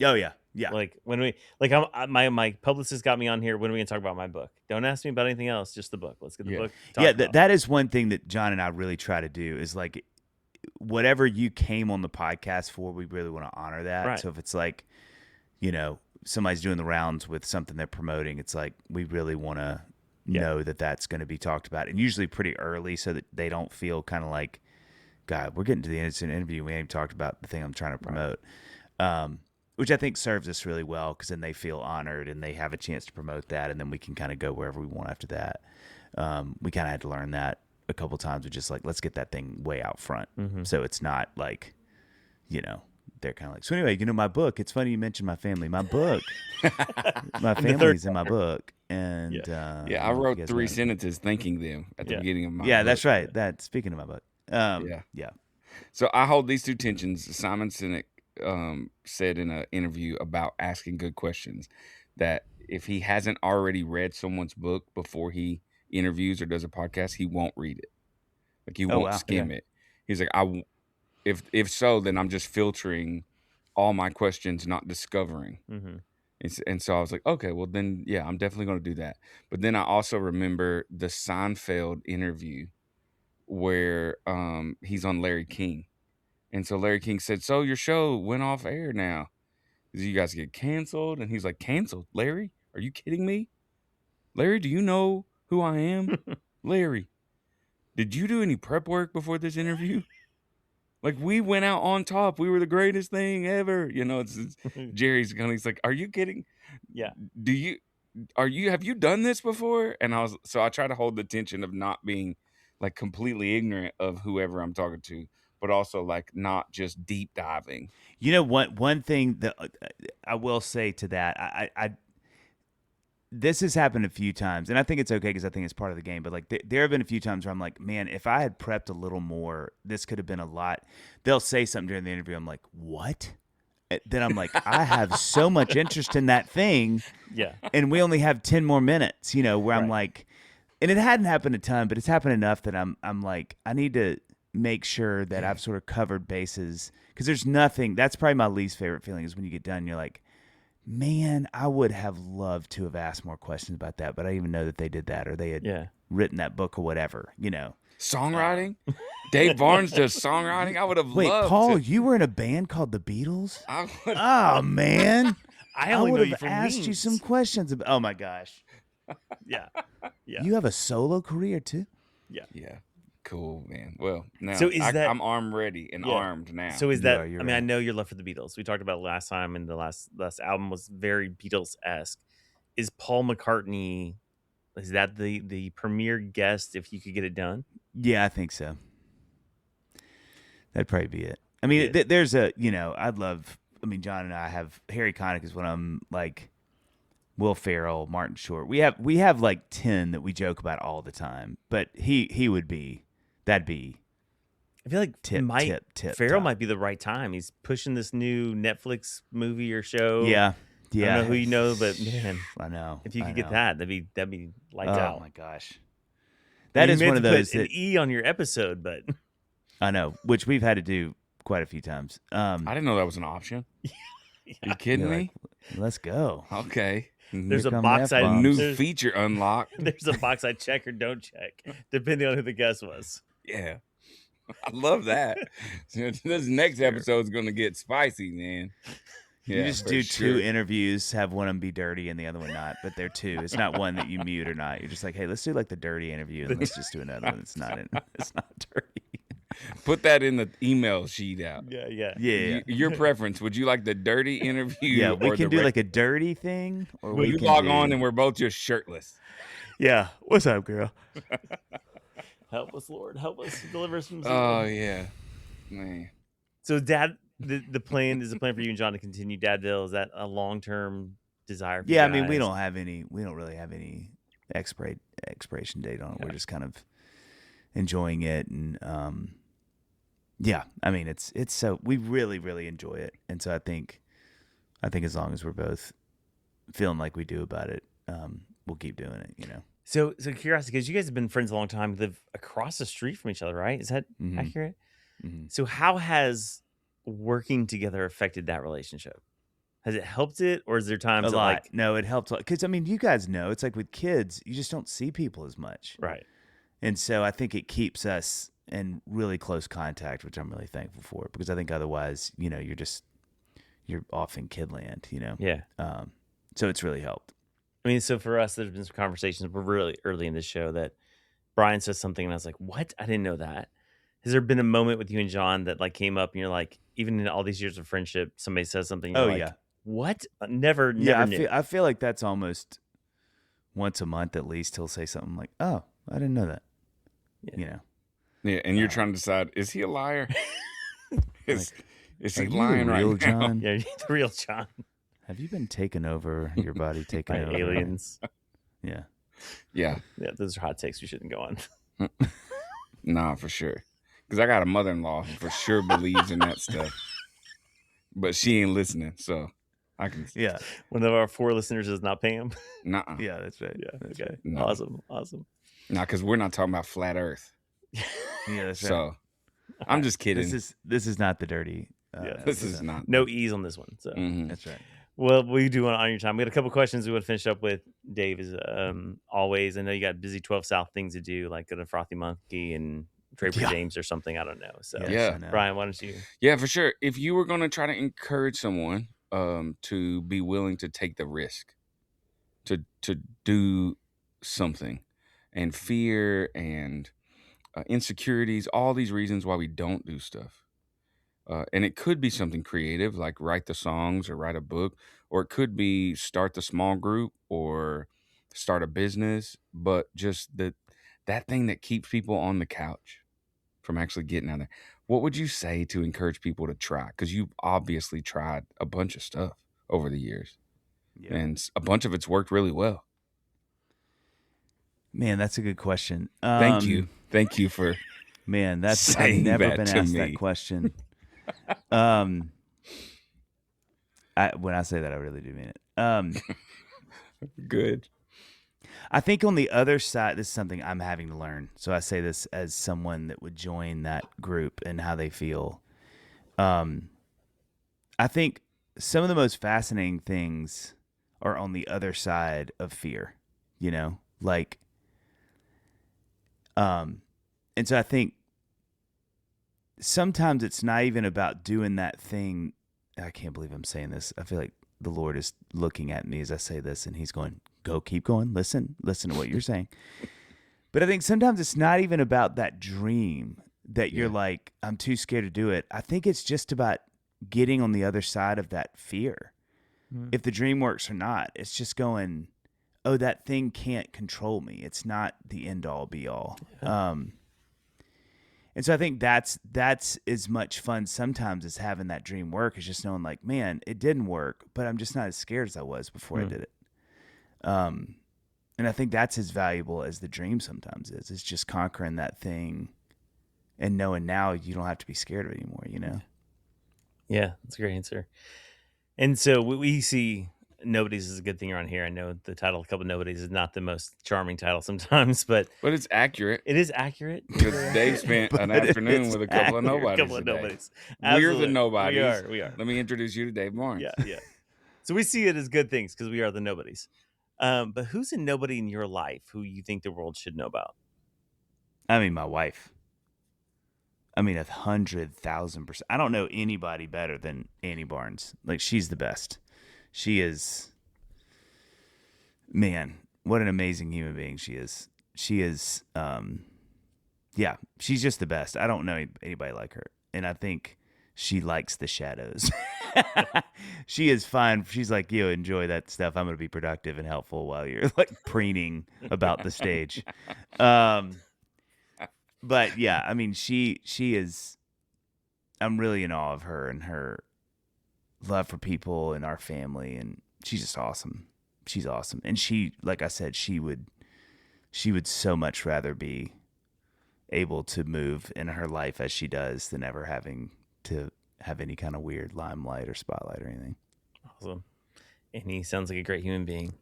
Oh yeah. Yeah. Like when my publicist got me on here. When are we gonna talk about my book? Don't ask me about anything else. Just the book. Let's get the book. That is one thing that John and I really try to do is like, whatever you came on the podcast for, we really want to honor that. Right. So if it's like, you know, somebody's doing the rounds with something they're promoting, it's like we really want to know that that's going to be talked about, and usually pretty early, so that they don't feel kind of like, God, we're getting to the end of an interview, we ain't talked about the thing I'm trying to promote. Which I think serves us really well, because then they feel honored and they have a chance to promote that, and then we can kind of go wherever we want after that. We kind of had to learn that a couple times, with just like, let's get that thing way out front, so it's not like, they're kind of like, so anyway, my book, it's funny you mentioned my family. My book, my family's in my book, and I wrote 3 sentences thanking them at the beginning of my book. That's right. That, speaking of my book, So I hold these 2 tensions. Simon Sinek said in an interview about asking good questions that if he hasn't already read someone's book before he interviews or does a podcast, he won't read it. Like, he won't skim it. He's like, if so, then I'm just filtering all my questions, not discovering. And so I was like, okay, well then, I'm definitely going to do that. But then I also remember the Seinfeld interview where he's on Larry King. And so Larry King said, so your show went off air now. Did you guys get canceled? And he's like, canceled? Larry? Are you kidding me? Larry, do you know who I am? Larry, did you do any prep work before this interview? Like, we went out on top. We were the greatest thing ever. It's Jerry's kind of, he's like, are you kidding? Yeah. Have you done this before? And I try to hold the tension of not being like completely ignorant of whoever I'm talking to, but also like not just deep diving. One thing that I will say to that, I this has happened a few times, and I think it's okay because I think it's part of the game. But like, there have been a few times where I'm like, man, if I had prepped a little more, this could have been a lot. They'll say something during the interview. I'm like, what? Then I'm like, I have so much interest in that thing. Yeah. And we only have 10 more minutes, where I'm like, and it hadn't happened a ton, but it's happened enough that I'm like, I need to make sure that I've sort of covered bases, because there's nothing. That's probably my least favorite feeling, is when you get done, you're like, man, I would have loved to have asked more questions about that, but I didn't even know that they did that, or they had written that book or whatever, Songwriting? Dave Barnes does songwriting? I would have loved. Wait, Paul, you were in a band called the Beatles? Oh, man. I would have asked you some questions about. Oh, my gosh. Yeah. You have a solo career, too? Yeah. Cool, man. Well, now I'm armed ready and armed now. So is that, I know your love for the Beatles. We talked about it last time, and the last album was very Beatles-esque. Is Paul McCartney, is that the premier guest if you could get it done? Yeah, I think so. That'd probably be it. I mean, there's I'd love, John and I have, Harry Connick is one of them, like Will Ferrell, Martin Short. We have like 10 that we joke about all the time, but he would be, that'd be, I feel like tip Ferrell top. might be the right time. He's pushing this new Netflix movie or show. Yeah. I don't know who you know, but man, I know. If you could get that, that'd be lights out. Oh my gosh. That is one of those that, an E on your episode, but I know, which we've had to do quite a few times. I didn't know that was an option. Are you kidding me? Like, let's go. Okay. There's a box new feature unlocked. There's a box I check or don't check, depending on who the guest was. Yeah. I love that. This next episode's going to get spicy, man. You just do 2 interviews, have one of them be dirty and the other one not, but they're 2. It's not one that you mute or not. You're just like, hey, let's do like the dirty interview, and let's just do another one. It's not dirty. Put that in the email sheet out. Yeah. Your preference? Would you like the dirty interview? Yeah, we can do like a dirty thing, or we can log on and we're both just shirtless. Yeah. What's up, girl? Help us, Lord. Help us deliver us from sin. Oh yeah, man. So, Dad. The plan is for you and John to continue Dadville. Is that a long-term desire for you guys? I mean, we don't really have any expiration date on it. We're just kind of enjoying it, and I mean, it's so, we really, really enjoy it. And so I think as long as we're both feeling like we do about it, we'll keep doing it, So curiosity, because you guys have been friends a long time, live across the street from each other, right? Is that accurate? Mm-hmm. So how has working together affected that relationship? Has it helped it, or is there times a lot? No, it helped a lot. Because, you guys know, it's like with kids, you just don't see people as much. Right. And so I think it keeps us in really close contact, which I'm really thankful for, because I think otherwise, you're off in kid land, Yeah. So it's really helped. I mean, so for us, there's been some conversations. We're really early in this show that Brian says something, and I was like, "What? I didn't know that." Has there been a moment with you and John that like came up, and you're like, even in all these years of friendship, somebody says something, you're Oh like, yeah. "What? Never Yeah, knew." I feel like that's almost once a month at least. He'll say something like, "Oh, I didn't know that." Yeah. You know, Yeah, and you're trying to decide, is he a liar? Is are he you lying the real right now? John? Yeah, the real John Have you been taken over? Your body taken by over? aliens. Yeah. Yeah, Yeah, those are hot takes we shouldn't go on. nah, for sure. Because I got a mother-in-law who for sure believes in that stuff, but she ain't listening, so I can. Yeah. One of our 4 listeners is not Pam. Nah, Yeah, that's right. Yeah. That's Okay. right. No. Awesome. nah, because we're not talking about flat Earth. Yeah, that's right. So I'm just kidding. This is not the dirty. Yeah, This is not. No ease on this one. So Mhm. That's right. well, we do want on your time. We got a couple questions we want to finish up with. Dave is always. I know you got busy 12 South things to do, like go to Frothy Monkey and Draper Yeah. James or something. I don't know. So Yes, Yeah. I know. Brian, why don't you? Yeah, for sure. If you were going to try to encourage someone to be willing to take the risk, to do something, and fear and insecurities, all these reasons why we don't do stuff. And it could be something creative, like write the songs or write a book, or it could be start the small group or start a business, but just that thing that keeps people on the couch from actually getting out there. What would you say to encourage people to try? Because you've obviously tried a bunch of stuff over the years, Yeah. and a bunch of it's worked really well. Man, that's a good question. Thank you for Man, I've saying never that been to asked me. that question. When I say that, I really do mean it. Good. I think on the other side, this is something I'm having to learn. So I say this as someone that would join that group and how they feel. I think some of the most fascinating things are on the other side of fear, you know, like, and so I think sometimes it's not even about doing that thing. I can't believe I'm saying this. I feel like the Lord is looking at me as I say this, and He's going, "Go, keep going. Listen to what you're saying." But I think sometimes it's not even about that dream that you're like, "I'm too scared to do it." I think it's just about getting on the other side of that fear. If the dream works or not, it's just going, "Oh, that thing can't control me. It's not the end all be all." And so I think that's as much fun sometimes as having that dream work, is just knowing like, man, it didn't work, but I'm just not as scared as I was before I did it. And I think that's as valuable as the dream sometimes is. It's just conquering that thing and knowing now you don't have to be scared of it anymore, you know? Yeah, that's a great answer. And so we see Nobody's is a good thing around here. I know the title, A Couple of Nobodies, is not the most charming title sometimes, but But it's accurate it is accurate. because Dave spent an But afternoon it's with a couple of accurate. nobodies. Couple of today. nobodies. We're the Absolutely. nobodies. We are. Let me introduce you to Dave Barnes. Yeah. So we see it as good things because we are the nobodies. But who's a nobody in your life who you think the world should know about? I mean, my wife. I mean, 100,000%. I don't know anybody better than Annie Barnes. Like, she's the best. She is, man, what an amazing human being she is. She is, yeah, she's just the best. I don't know anybody like her. And I think she likes the shadows. She is fine. She's like, you enjoy that stuff. I'm going to be productive and helpful while you're like preening about the stage. But yeah, I mean, she is, I'm really in awe of her and her love for people and our family. And she's just awesome. She's awesome. And she, like I said, she would so much rather be able to move in her life as she does than ever having to have any kind of weird limelight or spotlight or anything. Awesome. And he sounds like a great human being.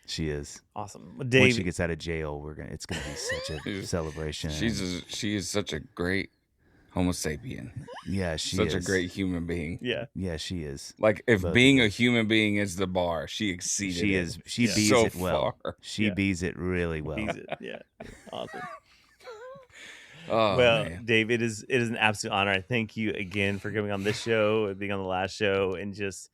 She is. Awesome. Once Dave, she gets out of jail, it's gonna be such a celebration. She is such a great Homo sapien. Yeah, she Such is. a great human being. yeah. Yeah, she is. Like if Both being of a human being is the bar, she exceeded She it. is. She Yeah. bees So it well. far. She Yeah. bees it really well. He's it. Yeah. Awesome. Oh, Well, man. Dave, it is an absolute honor. I thank you again for coming on this show and being on the last show and just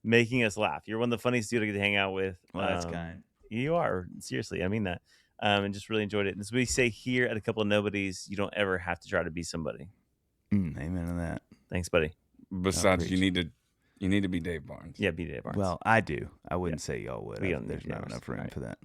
making us laugh. You're one of the funniest dudes I get to hang out with. Well, that's kind. You are. Seriously, I mean that. And just really enjoyed it. And as we say here at A Couple of Nobodies, you don't ever have to try to be somebody. Amen to that. Thanks, buddy. Besides, you need to be Dave Barnes. Yeah, be Dave Barnes. Well, I do. I wouldn't say y'all would. There's not enough room Right. for that.